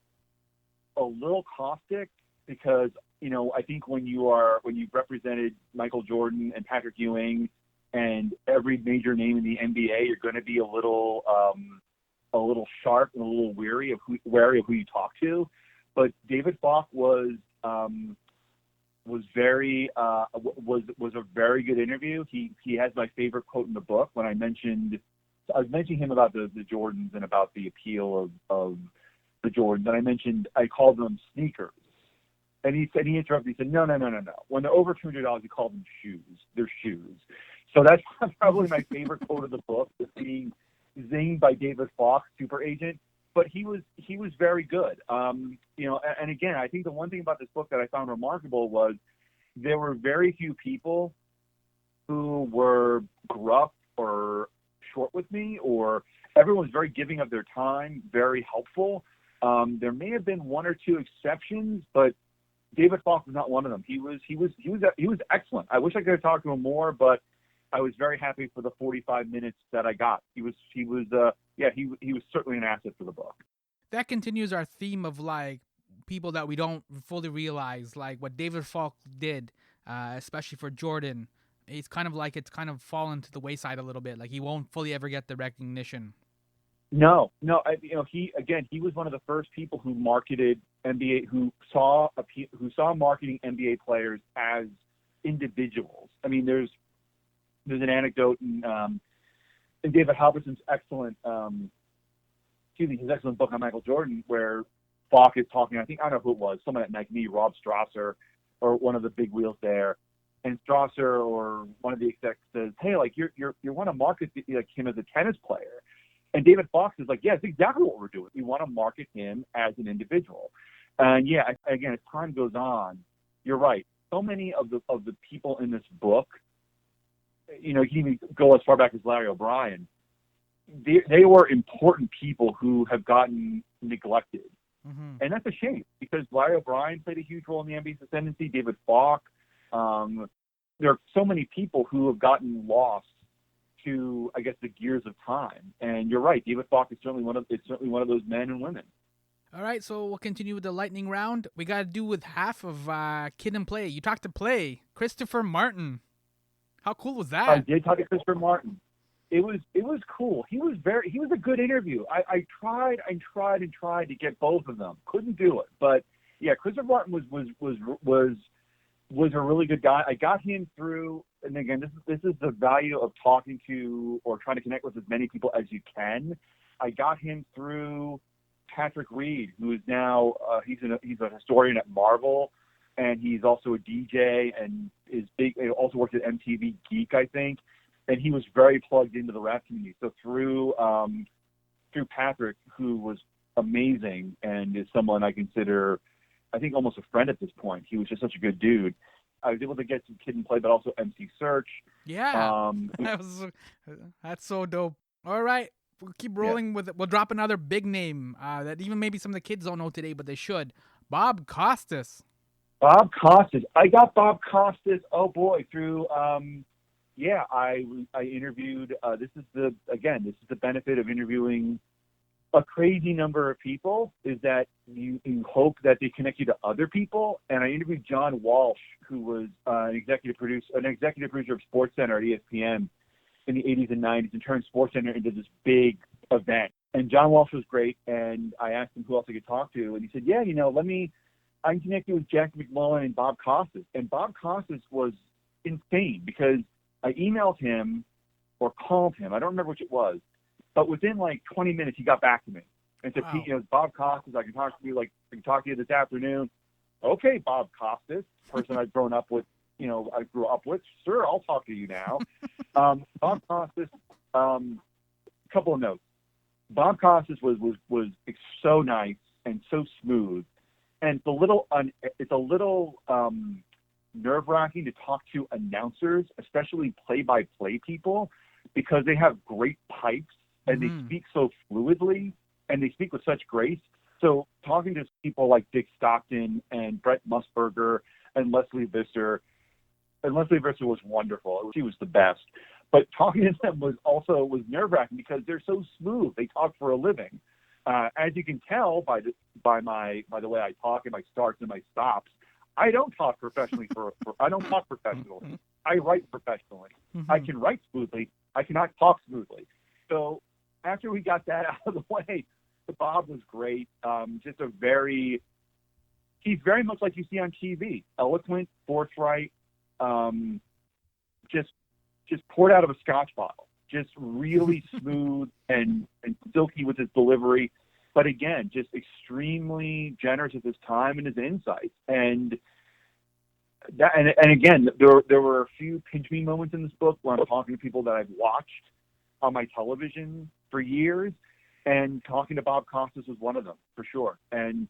little caustic, because I think when you've represented Michael Jordan and Patrick Ewing and every major name in the NBA, you're going to be a little sharp and a little wary of who you talk to. But David Falk was a very good interview. He has my favorite quote in the book when I was mentioning him about the Jordans and about the appeal of the Jordans, and I mentioned I called them sneakers. And he interrupted. He said, no. When they're over $200, you call them shoes. They're shoes. So that's probably my favorite quote of the book, is being zinged by David Fox, super agent. But he was very good. And again, I think the one thing about this book that I found remarkable was there were very few people who were gruff or short with me, or everyone was very giving of their time, very helpful. There may have been one or two exceptions, but David Fox was not one of them. He was excellent. I wish I could have talked to him more, but I was very happy for the 45 minutes that I got. He was certainly an asset for the book. That continues our theme of like people that we don't fully realize, like what David Falk did, especially for Jordan. It's kind of fallen to the wayside a little bit. Like he won't fully ever get the recognition. No. He was one of the first people who marketed NBA, who saw marketing NBA players as individuals. I mean, there's an anecdote in David Halberson's excellent book on Michael Jordan, where Falk is talking. I don't know who it was, someone at Nike, Rob Strasser, or one of the big wheels there. And Strasser or one of the execs says, "Hey, like you want to market like him as a tennis player." And David Fox is like, "Yeah, it's exactly what we're doing. We want to market him as an individual." And yeah, again, as time goes on, you're right. So many of the people in this book, you can even go as far back as Larry O'Brien. They were important people who have gotten neglected, and that's a shame because Larry O'Brien played a huge role in the NBA's ascendancy. David Falk. There are so many people who have gotten lost to, I guess, the gears of time. And you're right, David Falk is certainly one of those men and women. All right, so we'll continue with the lightning round. We got to do with half of Kid and Play. You talked to Play, Christopher Martin. How cool was that? I did talk to Christopher Martin. It was cool. He was a good interview. I tried to get both of them. Couldn't do it. But yeah, Christopher Martin was a really good guy. I got him through, and again, this is the value of talking to or trying to connect with as many people as you can. I got him through Patrick Reed, who is now he's a historian at Marvel, and he's also a DJ and is big. Also worked at MTV Geek, I think, and he was very plugged into the rap community. So through Patrick, who was amazing and is someone I consider, I think, almost a friend at this point. He was just such a good dude. I was able to get some Kid and Play, but also MC Search. Yeah, that's so dope. All right, we'll keep rolling with it. We'll drop another big name that even maybe some of the kids don't know today, but they should. Bob Costas. Bob Costas. I got Bob Costas. Oh boy, through I interviewed. This is the benefit of interviewing a crazy number of people, is that you hope that they connect you to other people. And I interviewed John Walsh, who was an executive producer of SportsCenter at ESPN in the 80s and 90s, and turned SportsCenter into this big event. And John Walsh was great. And I asked him who else I could talk to, and he said, "Yeah, I can connect you with Jack McMullen and Bob Costas." And Bob Costas was insane because I emailed him or called him. I don't remember which it was. But within like 20 minutes, he got back to me and said, wow. "Pete, it's Bob Costas. I can talk to you this afternoon." Okay, Bob Costas, person I've grown up with, I grew up with. Sure, I'll talk to you now. Bob Costas, couple of notes. Bob Costas was so nice and so smooth, and it's a little nerve-wracking to talk to announcers, especially play-by-play people, because they have great pipes. And they speak so fluidly, and they speak with such grace. So talking to people like Dick Stockton and Brett Musburger and Leslie Visser was wonderful. She was the best. But talking to them was nerve-wracking because they're so smooth. They talk for a living. As you can tell by the way I talk and my starts and my stops, I don't talk professionally. I don't talk professionally. I write professionally. I can write smoothly. I cannot talk smoothly. So after we got that out of the way, Bob was great. He's very much like you see on TV, eloquent, forthright, just poured out of a Scotch bottle, just really smooth and silky with his delivery. but again, just extremely generous with his time and his insights. And again, there were a few pinch me moments in this book where I'm talking to people that I've watched on my television for years, and talking to Bob Costas was one of them for sure. And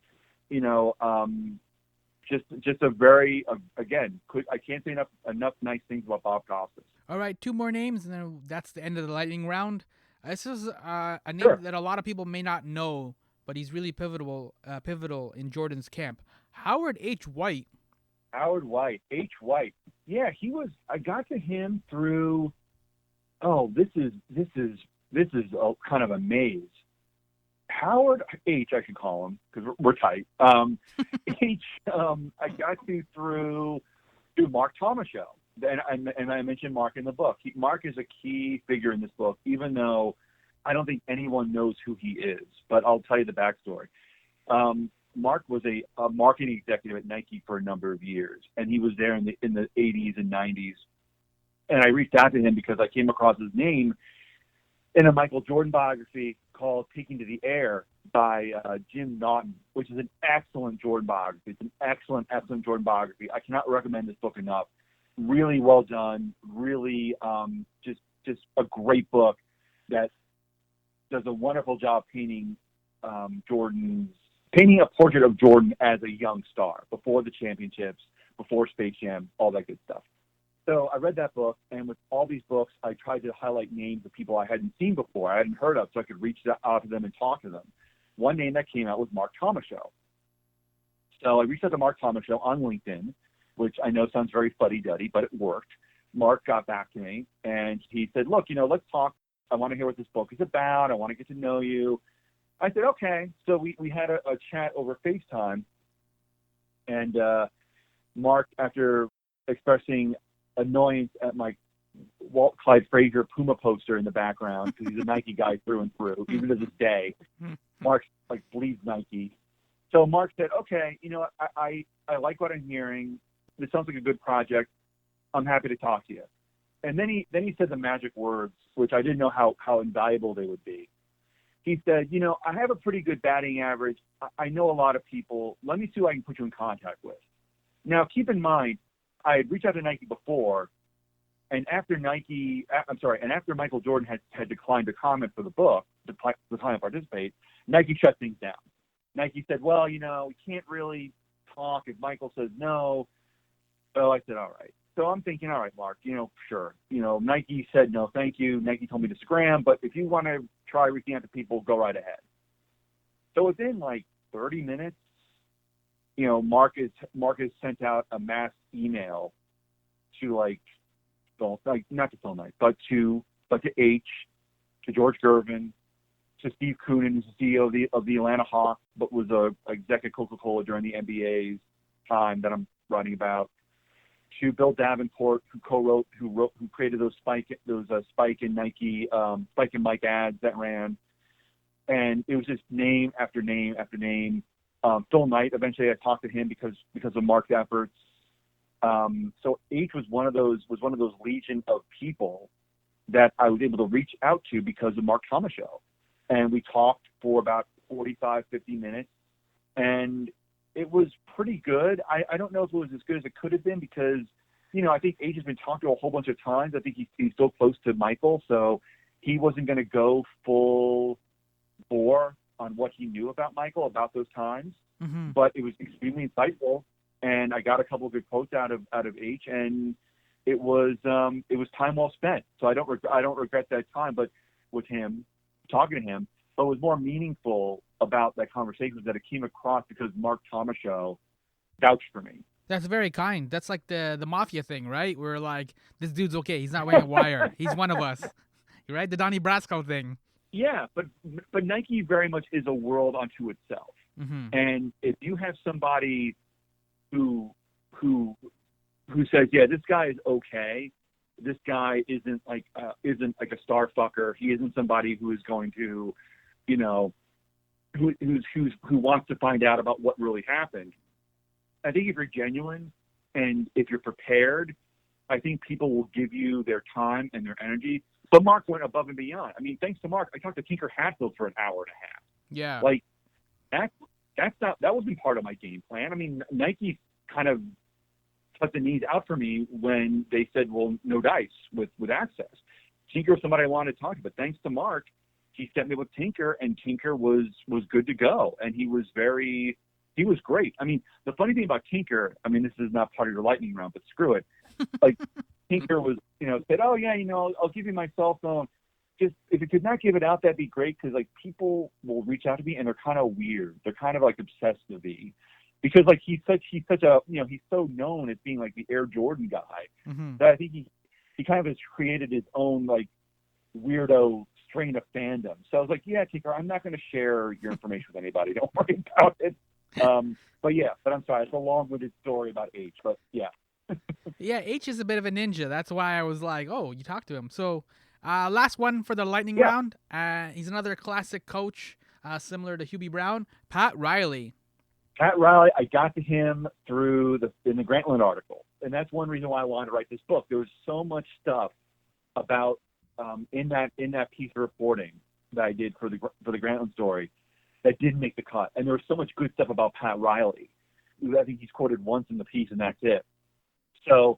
just a very again, I can't say enough nice things about Bob Costas. All right, 2 more names, and then that's the end of the lightning round. This is a name Sure. that a lot of people may not know, but he's really pivotal in Jordan's camp. Howard H. White. Howard White, H. White. Yeah, he was. I got to him through. Oh, this is a kind of a maze. Howard H. I should call him because we're tight. H. I got to through Mark Thomas show, and I mentioned Mark in the book. Mark is a key figure in this book, even though I don't think anyone knows who he is. But I'll tell you the backstory. Mark was a marketing executive at Nike for a number of years, and he was there in the 80s and 90s. And I reached out to him because I came across his name in a Michael Jordan biography called Taking to the Air by Jim Naughton, which is an excellent Jordan biography. It's an excellent Jordan biography. I cannot recommend this book enough. Really well done. Really just a great book that does a wonderful job painting a portrait of Jordan as a young star before the championships, before Space Jam, all that good stuff. So I read that book, and with all these books, I tried to highlight names of people I hadn't seen before, I hadn't heard of, so I could reach out to them and talk to them. One name that came out was Mark Thomas Show. So I reached out to Mark Thomas Show on LinkedIn, which I know sounds very fuddy-duddy, but it worked. Mark got back to me, and he said, look, let's talk. I want to hear what this book is about. I want to get to know you. I said, okay. So we had a chat over FaceTime, and Mark, after expressing annoyance at my Walt Clyde Frazier Puma poster in the background, because he's a Nike guy through and through, even to this day. Mark bleeds Nike. So Mark said, okay, I like what I'm hearing. This sounds like a good project. I'm happy to talk to you. And then he said the magic words, which I didn't know how invaluable they would be. He said, I have a pretty good batting average. I know a lot of people. Let me see who I can put you in contact with. Now, keep in mind, I had reached out to Nike before, and after Michael Jordan had declined to comment for the book, declined to participate, Nike shut things down. Nike said, well, we can't really talk if Michael says no. So I said, all right. So I'm thinking, all right, Mark, sure. Nike said no, thank you. Nike told me to scram, but if you want to try reaching out to people, go right ahead. So within 30 minutes, Mark has sent out a mass email to not to Phil Knight, but to H, to George Gervin, to Steve Koonin, who's the CEO of the Atlanta Hawks, but was a exec at Coca-Cola during the NBA's time that I'm writing about, to Bill Davenport, who created those Spike and Nike Spike and Mike ads that ran, and it was just name after name after name. Phil Knight, eventually I talked to him because of Mark's efforts. So H was one of those legion of people that I was able to reach out to because of Mark Thomas show. And we talked for about 45, 50 minutes, and it was pretty good. I don't know if it was as good as it could have been because, I think H has been talked to a whole bunch of times. I think he's so close to Michael, so he wasn't going to go full bore on what he knew about Michael about those times. Mm-hmm. But it was extremely insightful, and I got a couple of good quotes out of H, and it was time well spent. So I don't regret that time, but with him, talking to him, but what was more meaningful about that conversation was that it came across because Mark Thomas show vouched for me. That's very kind. That's like the mafia thing, right? We're like, this dude's okay. He's not wearing a wire. He's one of us, right? The Donnie Brasco thing. Yeah, but Nike very much is a world unto itself. Mm-hmm. And if you have somebody who says, yeah, this guy is okay, this guy isn't like a star fucker. He isn't somebody who is going to, who wants to find out about what really happened. I think if you're genuine and if you're prepared, I think people will give you their time and their energy. But Mark went above and beyond. I mean, thanks to Mark, I talked to Tinker Hatfield for an hour and a half. Yeah. that wasn't part of my game plan. I mean, Nike kind of cut the knees out for me when they said, well, no dice with access. Tinker was somebody I wanted to talk to, but thanks to Mark, he sent me with Tinker, and Tinker was good to go, and he was great. I mean, the funny thing about Tinker, I mean, this is not part of your lightning round, but screw it. Like, Tinker was, said, oh yeah, I'll give you my cell phone. Just if you could not give it out, that'd be great, because like people will reach out to me and they're kind of weird. They're kind of like obsessed with me, because like he's such a he's so known as being like the Air Jordan guy that I think he kind of has created his own like weirdo strain of fandom. So I was like, yeah, Tinker, I'm not going to share your information with anybody. Don't worry about it. But I'm sorry, it's a long-winded story about H. But yeah. Yeah, H is a bit of a ninja. That's why I was like, oh, you talked to him. So, last one for the lightning round. He's another classic coach, similar to Hubie Brown, Pat Riley. Pat Riley, I got to him through in the Grantland article, and that's one reason why I wanted to write this book. There was so much stuff about in that piece of reporting that I did for the Grantland story that didn't make the cut, and there was so much good stuff about Pat Riley. I think he's quoted once in the piece, and that's it. So,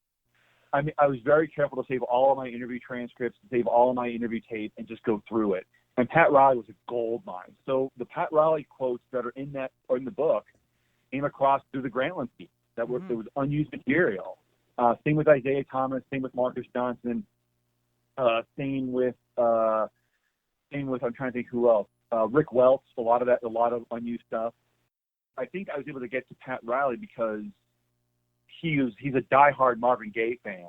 I mean, I was very careful to save all of my interview transcripts, to save all of my interview tape, and just go through it. And Pat Riley was a gold mine. So the Pat Riley quotes that are in the book came across through the Grantland piece. There was unused material. Same with Isaiah Thomas. Same with Marcus Johnson. Same with I'm trying to think who else. Rick Welts. A lot of unused stuff. I think I was able to get to Pat Riley because he's a diehard Marvin Gaye fan,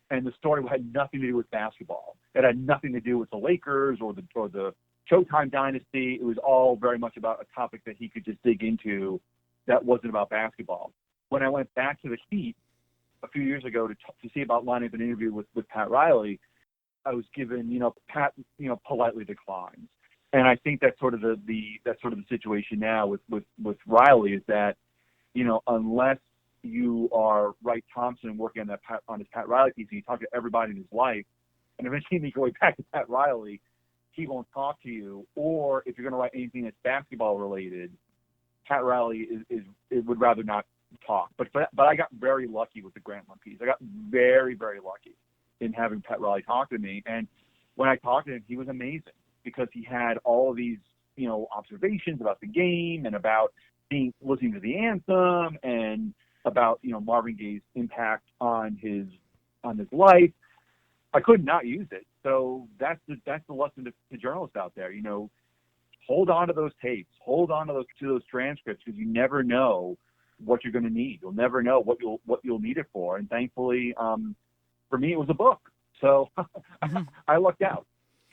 and the story had nothing to do with basketball. It had nothing to do with the Lakers or the Showtime dynasty. It was all very much about a topic that he could just dig into that wasn't about basketball. When I went back to the Heat a few years ago to see about lining up an interview with Pat Riley, I was given, Pat, politely declines. And I think that's sort of the situation now with Riley, is that, unless you are Wright Thompson working on his Pat Riley piece, and you talk to everybody in his life, and eventually you go back to Pat Riley, he won't talk to you. Or if you're going to write anything that's basketball related, Pat Riley would rather not talk. But I got very lucky with the Grantland piece. I got very, very lucky in having Pat Riley talk to me. And when I talked to him, he was amazing, because he had all of these, observations about the game and about listening to the anthem and about, Marvin Gaye's impact on his life. I could not use it. So that's the lesson to journalists out there. Hold on to those tapes. Hold on to those transcripts, because you never know what you're going to need. You'll never know what you'll need it for. And thankfully, for me, it was a book. So I lucked out.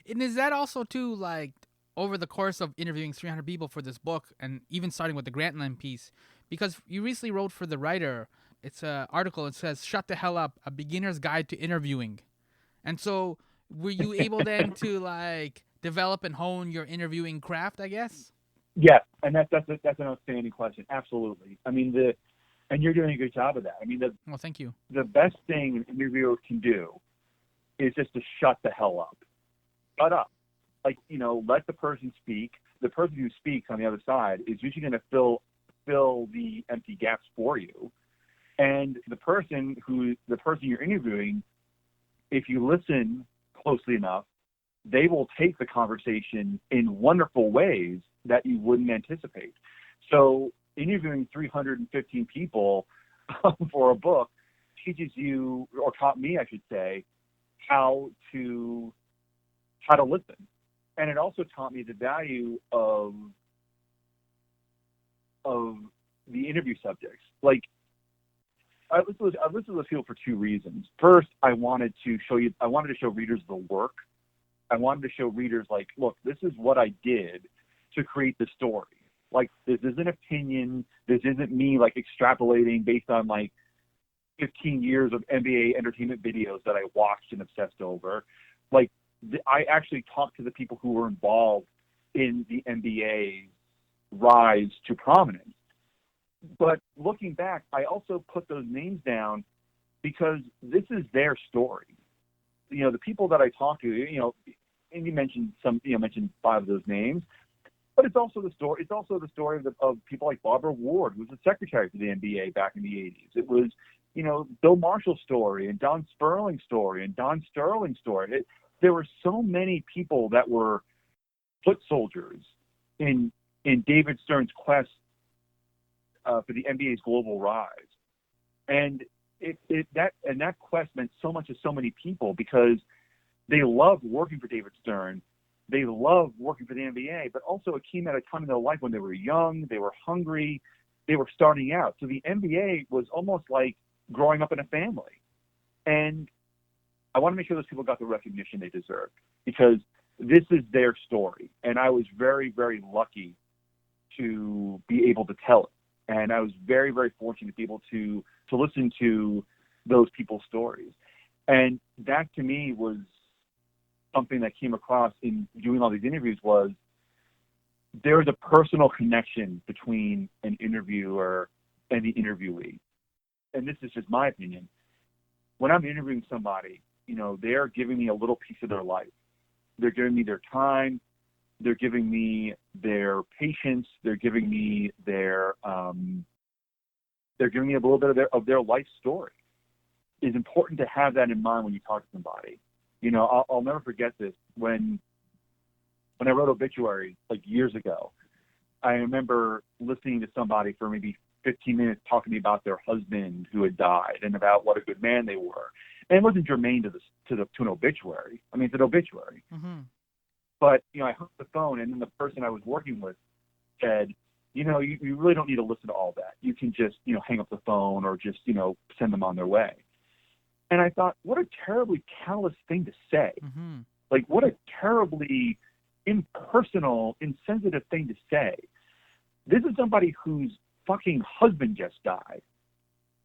And is that also too, like, over the course of interviewing 300 people for this book, and even starting with the Grantland piece, because you recently wrote for The Writer, it's an article, it says, "Shut the Hell Up, a beginner's guide to interviewing." And so were you able then to, like, develop and hone your interviewing craft, I guess? Yeah, and that's an outstanding question. Absolutely. I mean, and you're doing a good job of that. I mean, well, thank you. The best thing an interviewer can do is just to shut the hell up. Shut up. Like, let the person speak. The person who speaks on the other side is usually going to fill the empty gaps for you. And the person you're interviewing, if you listen closely enough, they will take the conversation in wonderful ways that you wouldn't anticipate. So interviewing 315 people for a book teaches you, or taught me, I should say, how to listen. And it also taught me the value of the interview subjects. Like, I listened to this people for two reasons. First, I wanted to show readers the work. I wanted to show readers, like, look, this is what I did to create the story. Like, this isn't opinion. This isn't me, like, extrapolating based on, like, 15 years of NBA entertainment videos that I watched and obsessed over. Like, I actually talked to the people who were involved in the NBA's rise to prominence. But looking back, I also put those names down because this is their story. The people that I talked to, and you mentioned mentioned 5 of those names. But it's also the story. It's also the story of people like Barbara Ward, who was the secretary for the NBA back in the '80s. It was, Bill Marshall's story and Don Sperling's story and Don Sterling's story. There were so many people that were foot soldiers in David Stern's quest for the NBA's global rise, and that quest meant so much to so many people because they loved working for David Stern. They loved working for the NBA, but also it came at a time in their life when they were young, they were hungry, they were starting out. So the NBA was almost like growing up in a family. And I want to make sure those people got the recognition they deserved because this is their story. And I was very, very lucky to be able to tell it. And I was very, very fortunate to be able to listen to those people's stories. And that to me was something that came across in doing all these interviews was there's a personal connection between an interviewer and the interviewee. And this is just my opinion. When I'm interviewing somebody, they're giving me a little piece of their life. They're giving me their time. They're giving me their patience. They're giving me they're giving me a little bit of their life story. It's important to have that in mind when you talk to somebody. I'll never forget this. When I wrote obituaries like years ago, I remember listening to somebody for maybe 15 minutes talking to me about their husband who had died and about what a good man they were. And it wasn't germane to an obituary. I mean, it's an obituary. Mm-hmm. But, I hung up the phone and then the person I was working with said, you really don't need to listen to all that. You can just, hang up the phone or just, send them on their way. And I thought, what a terribly callous thing to say. Mm-hmm. Like, what a terribly impersonal, insensitive thing to say. This is somebody whose fucking husband just died.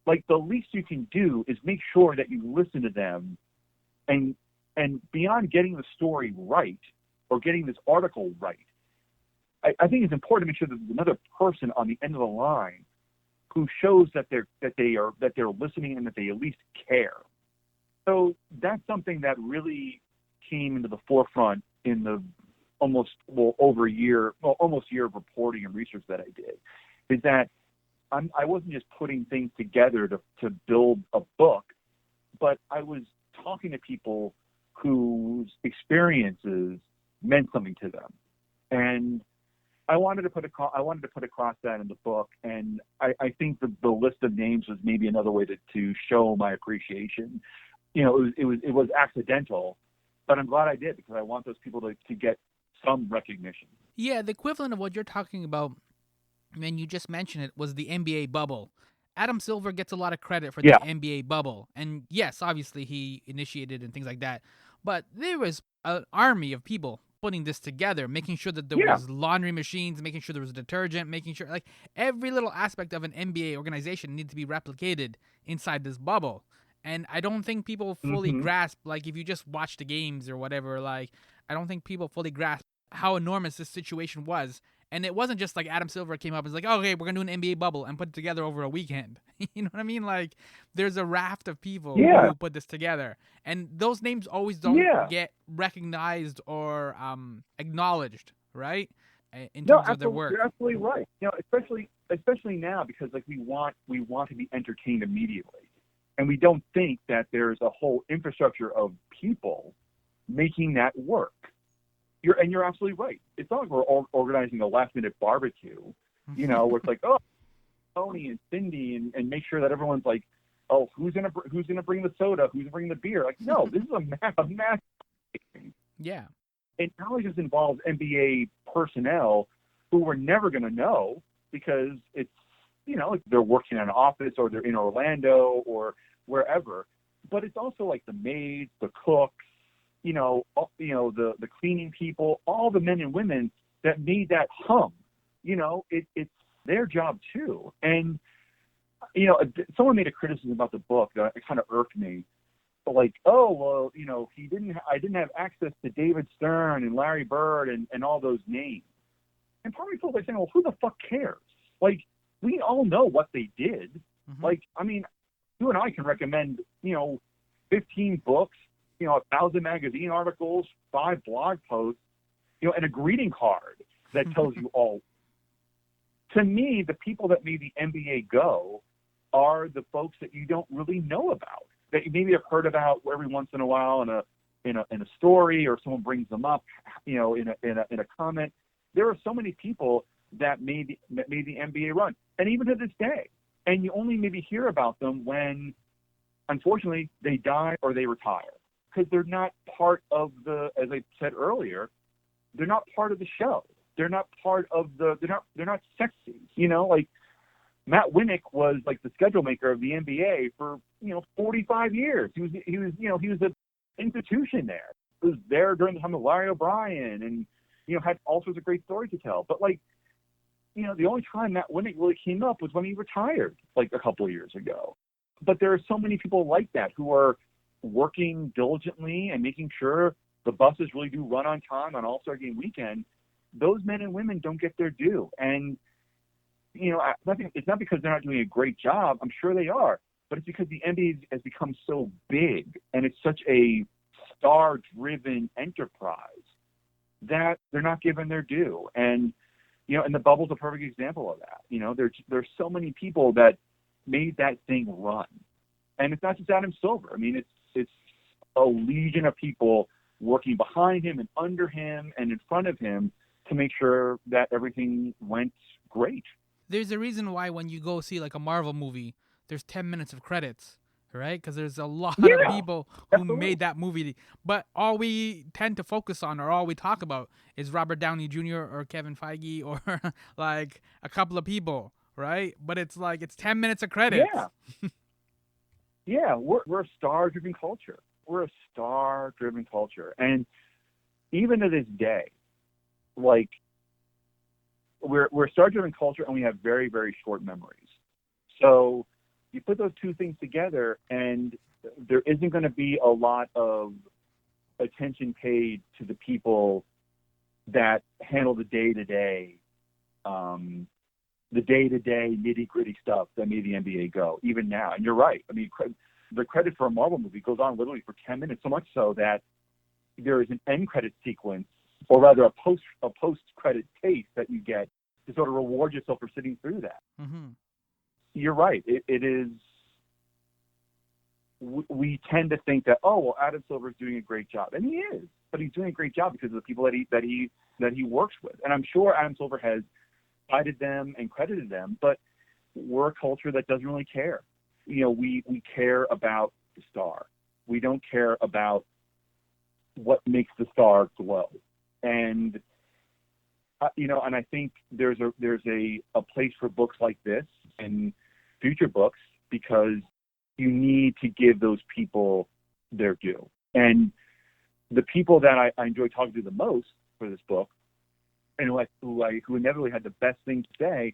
Like, the least you can do is make sure that you listen to them and beyond getting the story right or getting this article right, I think it's important to make sure that there's another person on the end of the line who shows that they're listening and that they at least care. So that's something that really came into the forefront in the almost year of reporting and research that I did, is that I wasn't just putting things together to build a book, but I was talking to people whose experiences meant something to them, and I wanted to put across that in the book, and I think the list of names was maybe another way to show my appreciation. It was accidental, but I'm glad I did because I want those people to get some recognition. Yeah, the equivalent of what you're talking about, and you just mentioned it, was the NBA bubble. Adam Silver gets a lot of credit for the NBA bubble, and yes, obviously he initiated and things like that, but there was an army of people putting this together, making sure that there was laundry machines, making sure there was detergent, making sure like every little aspect of an NBA organization needed to be replicated inside this bubble. And I don't think people fully grasp, like if you just watch the games or whatever, like I don't think people fully grasp how enormous this situation was. And it wasn't just like Adam Silver came up and was like, oh, okay, we're going to do an NBA bubble and put it together over a weekend. You know what I mean? Like there's a raft of people who put this together. And those names always don't get recognized or acknowledged, right? In terms of their work. You're absolutely right. Especially now because like we want to be entertained immediately. And we don't think that there's a whole infrastructure of people making that work. You're absolutely right. It's not like we're organizing a last-minute barbecue, where it's like, oh, Tony and Cindy, and make sure that everyone's like, oh, who's gonna bring the soda? Who's gonna bring the beer? Like, no, this is a mass thing. Yeah. It probably just involves NBA personnel who we're never gonna know because it's, they're working in an office or they're in Orlando or wherever. But it's also like the maids, the cooks, the cleaning people, all the men and women that made that hum. It's their job too. And someone made a criticism about the book that it kind of irked me. But like, oh well, I didn't have access to David Stern and Larry Bird and all those names. And part of me feels like saying, well, who the fuck cares? Like, we all know what they did. Mm-hmm. Like, I mean, you and I can recommend, 15 books, 1,000 magazine articles, 5 blog posts, and a greeting card. that tells you all. To me, the people that made the NBA go are the folks that you don't really know about, that you maybe have heard about every once in a while in a story, or someone brings them up, in a comment. There are so many people that made the NBA run, and even to this day. And you only maybe hear about them when, unfortunately, they die or they retire, because they're not part of as I said earlier, they're not part of the show. They're not part of they're not sexy. Like Matt Winnick was like the schedule maker of the NBA for 45 years. He was an institution there. He was there during the time of Larry O'Brien, and had all sorts of great stories to tell. But the only time Matt Winnick really came up was when he retired, like a couple of years ago. But there are so many people like that who are working diligently and making sure the buses really do run on time on All-Star Game weekend. Those men and women don't get their due. And, it's not because they're not doing a great job. I'm sure they are. But it's because the NBA has become so big and it's such a star-driven enterprise that they're not given their due. And, and the bubble's a perfect example of that. There's so many people that made that thing run. And it's not just Adam Silver. I mean, it's a legion of people working behind him and under him and in front of him to make sure that everything went great. There's a reason why when you go see like a Marvel movie, there's 10 minutes of credits, right? Because there's a lot of people who made that movie. But all we tend to focus on, or all we talk about, is Robert Downey Jr. or Kevin Feige or like a couple of people, right? But it's 10 minutes of credits. Yeah. Yeah, we're a star-driven culture. We're a star-driven culture. And even to this day, like, we're a star-driven culture, and we have very, very short memories. So you put those two things together, and there isn't going to be a lot of attention paid to the people that handle the day-to-day nitty-gritty stuff that made the NBA go, even now. And you're right. I mean, the credit for a Marvel movie goes on literally for 10 minutes, so much so that there is an end credit sequence, or rather a post-credit taste that you get to sort of reward yourself for sitting through that. Mm-hmm. You're right. It is. We tend to think that, oh, well, Adam Silver's doing a great job, and he is, but he's doing a great job because of the people that he works with. And I'm sure Adam Silver has cited them and credited them, but we're a culture that doesn't really care. We care about the star. We don't care about what makes the star glow. And and I think there's a place for books like this and future books, because you need to give those people their due. And the people that I enjoy talking to the most for this book, and who inevitably had the best things to say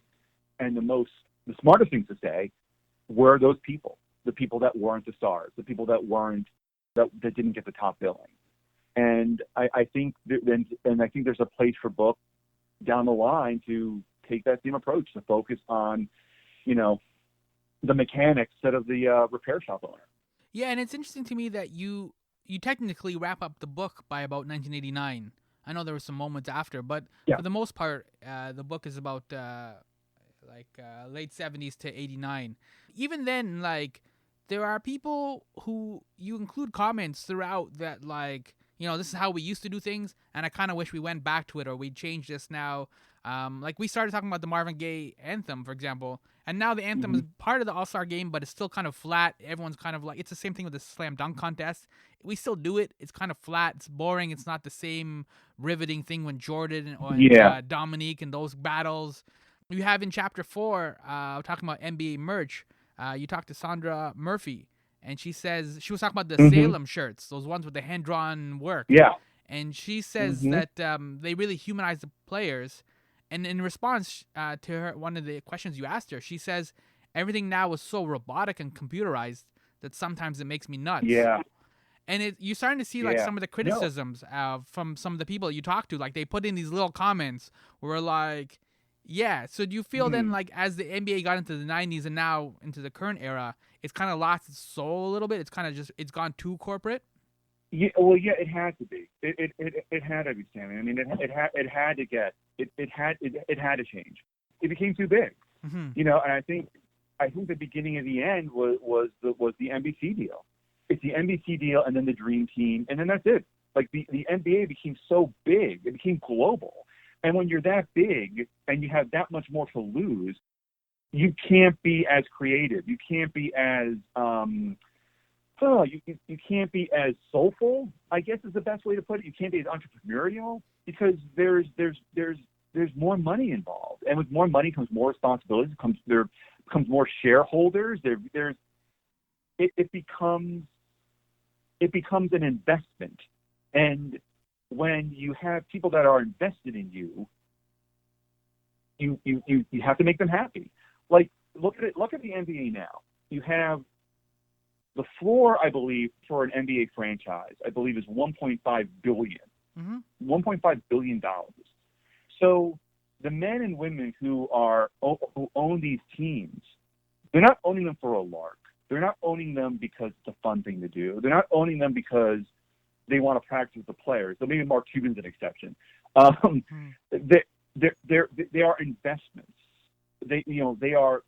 and the smartest things to say, were those people, the people that weren't the stars, the people that didn't get the top billing. And I think there's a place for books down the line to take that same approach, to focus on, the mechanics instead of the repair shop owner. Yeah, and it's interesting to me that you technically wrap up the book by about 1989. I know there were some moments after, but for the most part, the book is about late 70s to 89. Even then, there are people who you include comments throughout that, this is how we used to do things, and I kind of wish we went back to it, or we changed this now. We started talking about the Marvin Gaye anthem, for example, and now the anthem is part of the All-Star game, but it's still kind of flat. Everyone's kind of it's the same thing with the slam dunk contest. We still do it. It's kind of flat. It's boring. It's not the same riveting thing when Jordan or Dominique and those battles. You have in chapter 4, talking about NBA merch, you talk to Sandra Murphy, and she says, she was talking about the Salem shirts, those ones with the hand-drawn work. Yeah. And she says that they really humanize the players. And in response to her, one of the questions you asked her, she says, everything now is so robotic and computerized that sometimes it makes me nuts. Yeah. And you're starting to see some of the criticisms from some of the people you talk to. They put in these little comments where so do you feel then as the NBA got into the 90s and now into the current era, it's kind of lost its soul a little bit? It's kind of it's gone too corporate? Yeah, well, yeah, it had to be. It had to be, Sammy. I mean, it had to get it had to change. It became too big, Mm-hmm. And I think the beginning of the end was the NBC deal. It's the NBC deal, and then the Dream Team, and then that's it. Like the NBA became so big, it became global, and when you're that big and you have that much more to lose, you can't be as creative. You can't be as you can't be as soulful, I guess is the best way to put it. You can't be as entrepreneurial because there's more money involved, and with more money comes more responsibilities. There becomes more shareholders. It becomes an investment, and when you have people that are invested in you, you have to make them happy. Like look at the NBA now. You have the floor, I believe, for an NBA franchise, I believe, is $1.5 billion. Mm-hmm. $1.5 billion. So the men and women who own these teams, they're not owning them for a lark. They're not owning them because it's a fun thing to do. They're not owning them because they want to practice with the players. So maybe Mark Cuban's an exception. They are investments. They are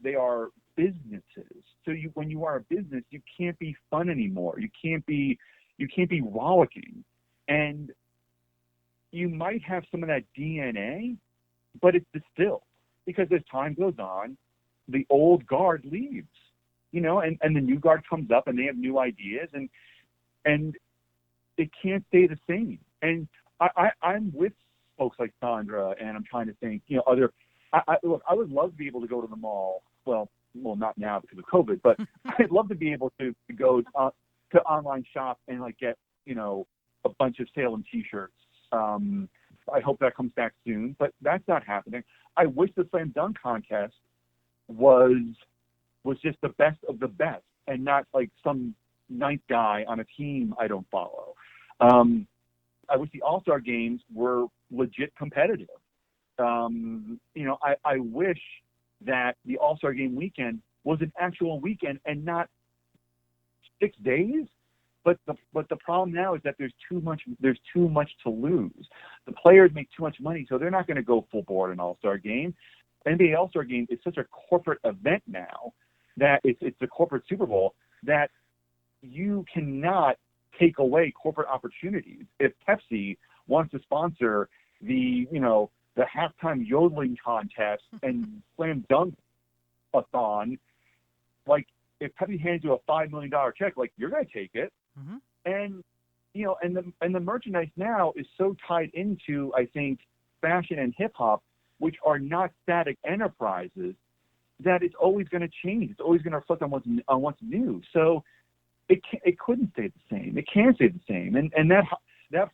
businesses. So when you are a business, you can't be fun anymore. You can't be rollicking, and you might have some of that DNA, but it's distilled because as time goes on, the old guard leaves, and the new guard comes up and they have new ideas, and it can't stay the same. And I'm with folks like Sandra, and I'm trying to think, other. Look, I would love to be able to go to the mall. Well, not now because of COVID, but I'd love to be able to go to online shop and get a bunch of Salem T-shirts. I hope that comes back soon, but that's not happening. I wish the slam dunk contest was just the best of the best, and not like some ninth guy on a team I don't follow. I wish the All-Star games were legit competitive. I wish that the All-Star game weekend was an actual weekend and not 6 days. But the problem now is that there's too much to lose. The players make too much money, so they're not going to go full board an All-Star game. NBA All-Star game is such a corporate event now that it's a corporate Super Bowl that you cannot take away corporate opportunities. If Pepsi wants to sponsor the halftime yodeling contest and slam dunk a-thon, if Pepsi hands you a $5 million check, you're going to take it. Mm-hmm. And the merchandise now is so tied into, I think, fashion and hip hop, which are not static enterprises, that it's always going to change. It's always going to reflect on what's new. So it couldn't stay the same. It can't stay the same. And that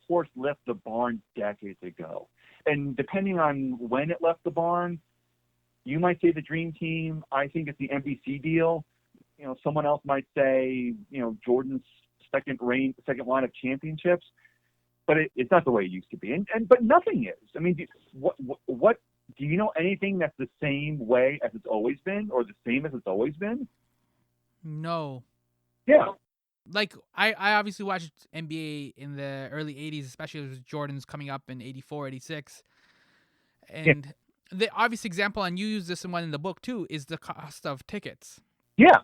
horse left the barn decades ago. And depending on when it left the barn, you might say the Dream Team. I think it's the NBC deal. Someone else might say, Jordan's second line of championships. But it's not the way it used to be. But nothing is. I mean, what do you know anything that's the same way as it's always been, or the same as it's always been? No. Yeah. I obviously watched NBA in the early 80s, especially with Jordan's coming up in 84, 86. And the obvious example, and you use this one in the book too, is the cost of tickets. Yeah.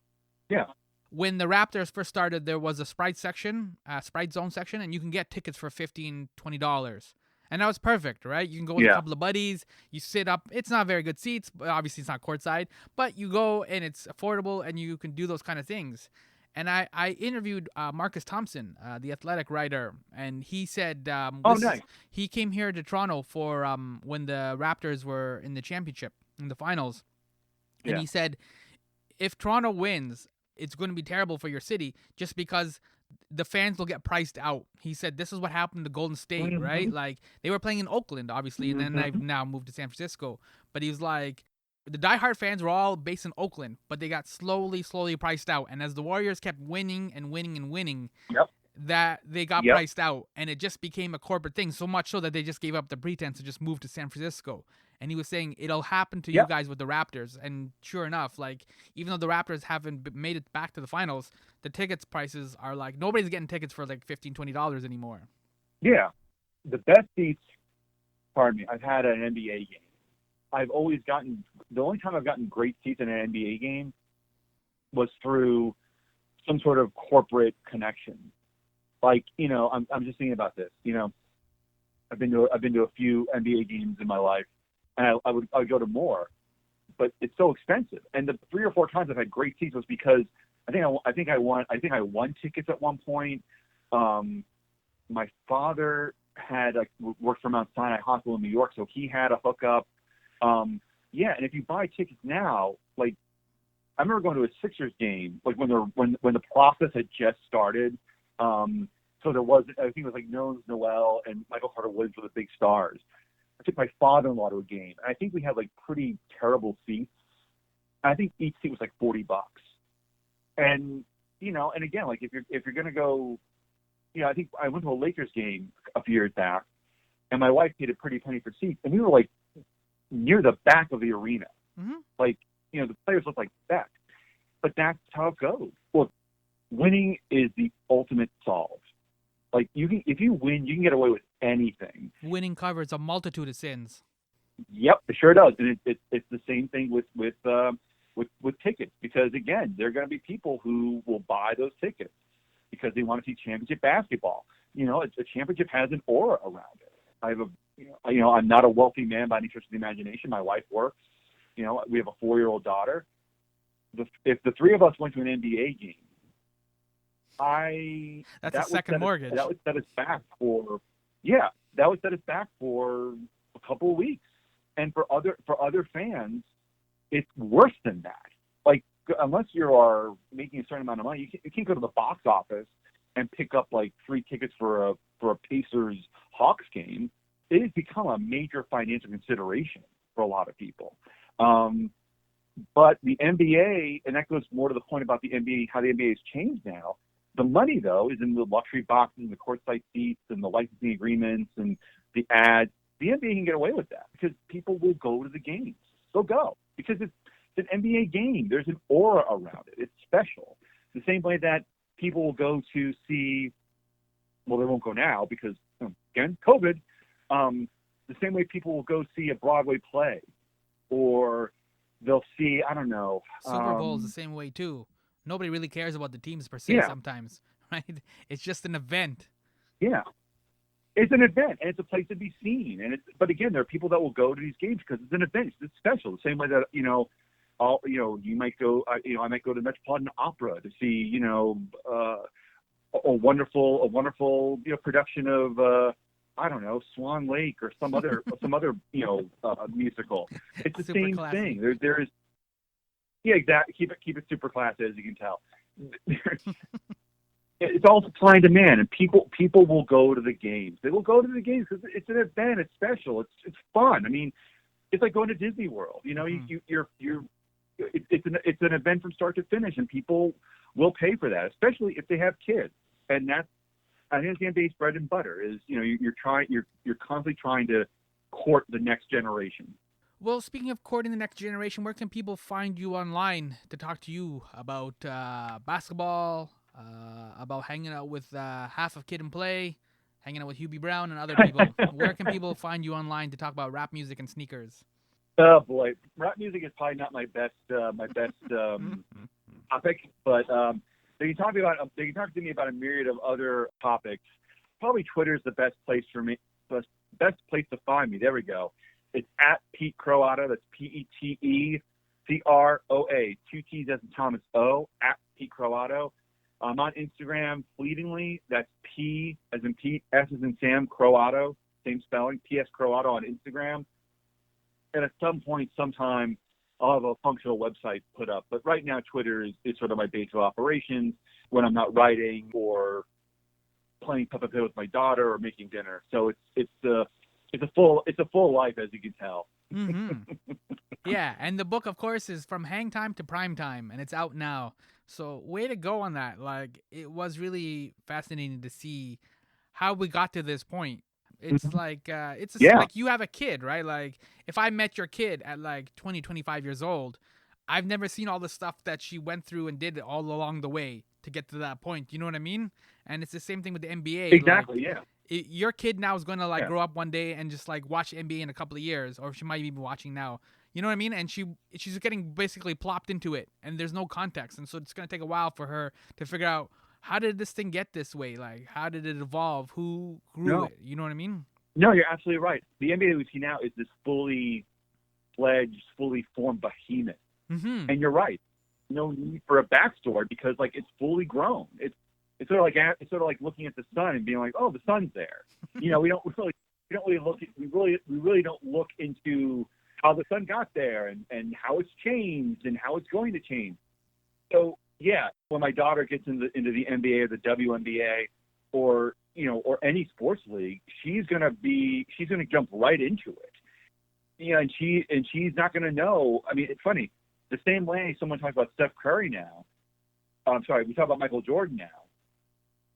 Yeah. When the Raptors first started, there was a Sprite zone section, and you can get tickets for $15, $20. And that was perfect, right? You can go with a couple of buddies. You sit up. It's not very good seats, but obviously it's not courtside. But you go, and it's affordable, and you can do those kind of things. And I interviewed Marcus Thompson, the Athletic writer, and he said nice. He came here to Toronto for when the Raptors were in the championship, in the finals. And he said, if Toronto wins, it's going to be terrible for your city just because the fans will get priced out. He said this is what happened to Golden State, Mm-hmm. right? They were playing in Oakland, obviously, and then they've now moved to San Francisco. But he was like, the diehard fans were all based in Oakland, but they got slowly priced out. And as the Warriors kept winning and winning, that they got priced out. And it just became a corporate thing, so much so that they just gave up the pretense to just move to San Francisco. And he was saying it'll happen to you Yep. guys with the Raptors. And sure enough, like, even though the Raptors haven't made it back to the finals, the tickets prices are like, nobody's getting tickets for like $15, $20 anymore. Yeah. The best seats, pardon me, I've had at an NBA game. The only time I've gotten great seats in an NBA game was through some sort of corporate connection. Like, I'm just thinking about this. I've been to a few NBA games in my life, and I would go to more, but it's so expensive. And the 3 or 4 times I've had great seats was because I think I won tickets at one point. My father had worked for Mount Sinai Hospital in New York, so he had a hookup. Yeah, and if you buy tickets now, like, I remember going to a Sixers game, like when the process had just started. So there was, I think it was like Nerlens Noel and Michael Carter Williams were the big stars. I took my father-in-law to a game, and I think we had like pretty terrible seats. I think each seat was like $40. And and again, like if you're gonna go, I think I went to a Lakers game a few years back, and my wife paid a pretty penny for seats, and we were like near the back of the arena. Mm-hmm. Like, the players look like that. But that's how it goes. Look, winning is the ultimate solve. Like, if you win, you can get away with anything. Winning covers a multitude of sins. Yep, it sure does. And it's the same thing with tickets, because again, there are going to be people who will buy those tickets because they want to see championship basketball. A championship has an aura around it. I'm not a wealthy man by any stretch of the imagination. My wife works. We have a 4-year-old daughter. If the 3 of us went to an NBA game, that's a second mortgage. That would set us back for a couple of weeks. And for other fans, it's worse than that. Like, unless you are making a certain amount of money, you can't go to the box office and pick up like free tickets for a Pacers Hawks game. It has become a major financial consideration for a lot of people. But the NBA, and that goes more to the point about the NBA, how the NBA has changed now. The money, though, is in the luxury boxes and the courtside seats and the licensing agreements and the ads. The NBA can get away with that because people will go to the games. They'll go because it's an NBA game. There's an aura around it. It's special. The same way that people will go to see, well, they won't go now because, again, COVID. The same way people will go see a Broadway play, or they'll see, I don't know. Super Bowl is the same way, too. Nobody really cares about the teams per se sometimes, right? It's just an event. Yeah. It's an event, and it's a place to be seen. But again, there are people that will go to these games because it's an event. It's special. The same way that, you might go, I might go to the Metropolitan Opera to see, a wonderful, production of, I don't know, Swan Lake or some other musical. It's the Super same classy. thing. There is, yeah, exactly. Keep it super classy, as you can tell. It's all supply and demand, and people will go to the games. They will go to the games because it's an event. It's special. It's fun. I mean, it's like going to Disney World. It's an event from start to finish, and people will pay for that, especially if they have kids. And that's, I think, the NBA's bread and butter is, you're constantly trying to court the next generation. Well, speaking of courting the next generation, where can people find you online to talk to you about basketball, about hanging out with half of Kid and Play, hanging out with Hubie Brown and other people? Where can people find you online to talk about rap music and sneakers? Oh boy, rap music is probably not my best topic, but they can talk to me about a myriad of other topics. Probably Twitter is the best place for me, best place to find me. There we go. It's at Pete Croatto. That's PETECROA. 2 T's as in Thomas O. At Pete Croatto. I'm on Instagram fleetingly. That's P as in Pete, S as in Sam, Croatto. Same spelling. PS Croatto on Instagram. And at some point, sometime, I'll have a functional website put up. But right now, Twitter is sort of my base of operations when I'm not writing or playing puppet with my daughter or making dinner. So it's a full life, as you can tell. Mm-hmm. Yeah, and the book, of course, is From Hang Time to Prime Time, and it's out now. So way to go on that. Like, it was really fascinating to see how we got to this point. It's Mhm. like Yeah, like you have a kid, right? Like if I met your kid at like 20, 25 years old, I've never seen all the stuff that she went through and did all along the way to get to that point. You know what I mean? And it's the same thing with the NBA. exactly. Like Yeah, your kid now is going to like yeah. grow up one day and just like watch NBA in a couple of years, or she might even be watching now. You know what I mean? And she's getting basically plopped into it, and there's no context, and so it's gonna take a while for her to figure out how did this thing get this way? Like how did it evolve? Who grew No, it? You know what I mean? no, you're absolutely right. The NBA that we see now is this fully fledged, fully formed behemoth, Mm-hmm. and you're right. No need for a backstory because like it's fully grown. It's sort of like looking at the sun and being like, oh, the sun's there. You know, we don't really look at, we really don't look into how the sun got there and how it's changed and how it's going to change. So yeah, when my daughter gets into the NBA or the WNBA or or any sports league, she's gonna jump right into it. And she's not gonna know. I mean, it's funny. The same way someone talks about Steph Curry now. I'm sorry, we talk about Michael Jordan now.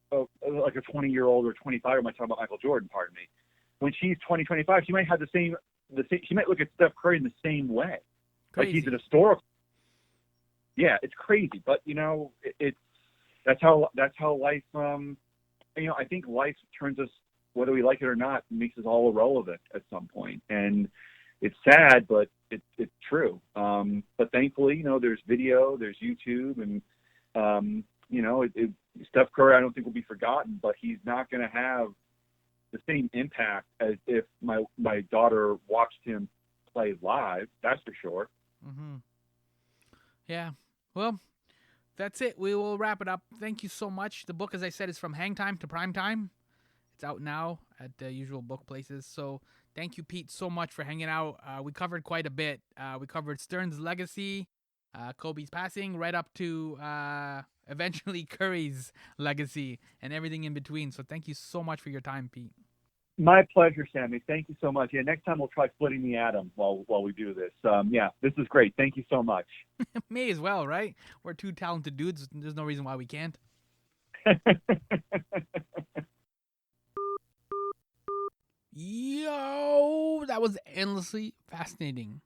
So, like a 20-year-old or 25 might talk about Michael Jordan. Pardon me. When she's 20, 25, she might have the same. She might look at Steph Curry in the same way. Like he's an Crazy. historical. Yeah, it's crazy, but it's that's how life. I think life turns us, whether we like it or not, makes us all irrelevant at some point, and it's sad, but it's true. But thankfully, there's video, there's YouTube, and Steph Curry, I don't think will be forgotten, but he's not going to have the same impact as if my daughter watched him play live. That's for sure. Mm-hmm. Yeah. Well, that's it. We will wrap it up. Thank you so much. The book, as I said, is From Hang Time to Prime Time. It's out now at the usual book places. So thank you, Pete, so much for hanging out. We covered quite a bit. We covered Stern's legacy, Kobe's passing, right up to eventually Curry's legacy and everything in between. So thank you so much for your time, Pete. My pleasure, Sammy. Thank you so much. Yeah, next time we'll try splitting the atom while we do this. Yeah, this is great. Thank you so much. May as well, right? We're two talented dudes. There's no reason why we can't. Yo, that was endlessly fascinating.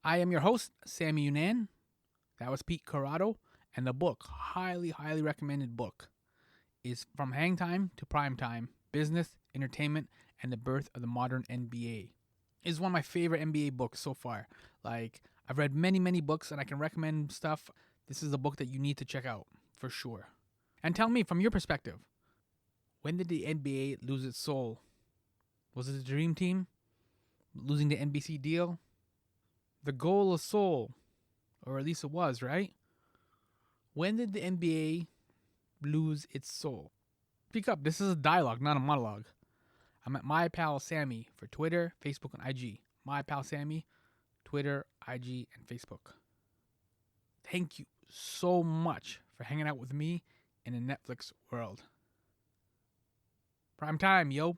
I am your host, Sammy Younan. That was Pete Croatto. And the book, highly, highly recommended book, is From Hang Time to Prime Time, Business, Entertainment, and the Birth of the Modern NBA. It is one of my favorite NBA books so far. Like, I've read many, many books and I can recommend stuff. This is a book that you need to check out, for sure. And tell me, from your perspective, when did the NBA lose its soul? Was it the Dream Team? Losing the NBC deal? The goal of soul? Or at least it was, right? When did the NBA lose its soul? Speak up. This is a dialogue, not a monologue. I'm at My Pal Sammy for Twitter, Facebook, and IG. My Pal Sammy, Twitter, IG, and Facebook. Thank you so much for hanging out with me in the Netflix world. Prime time, yo.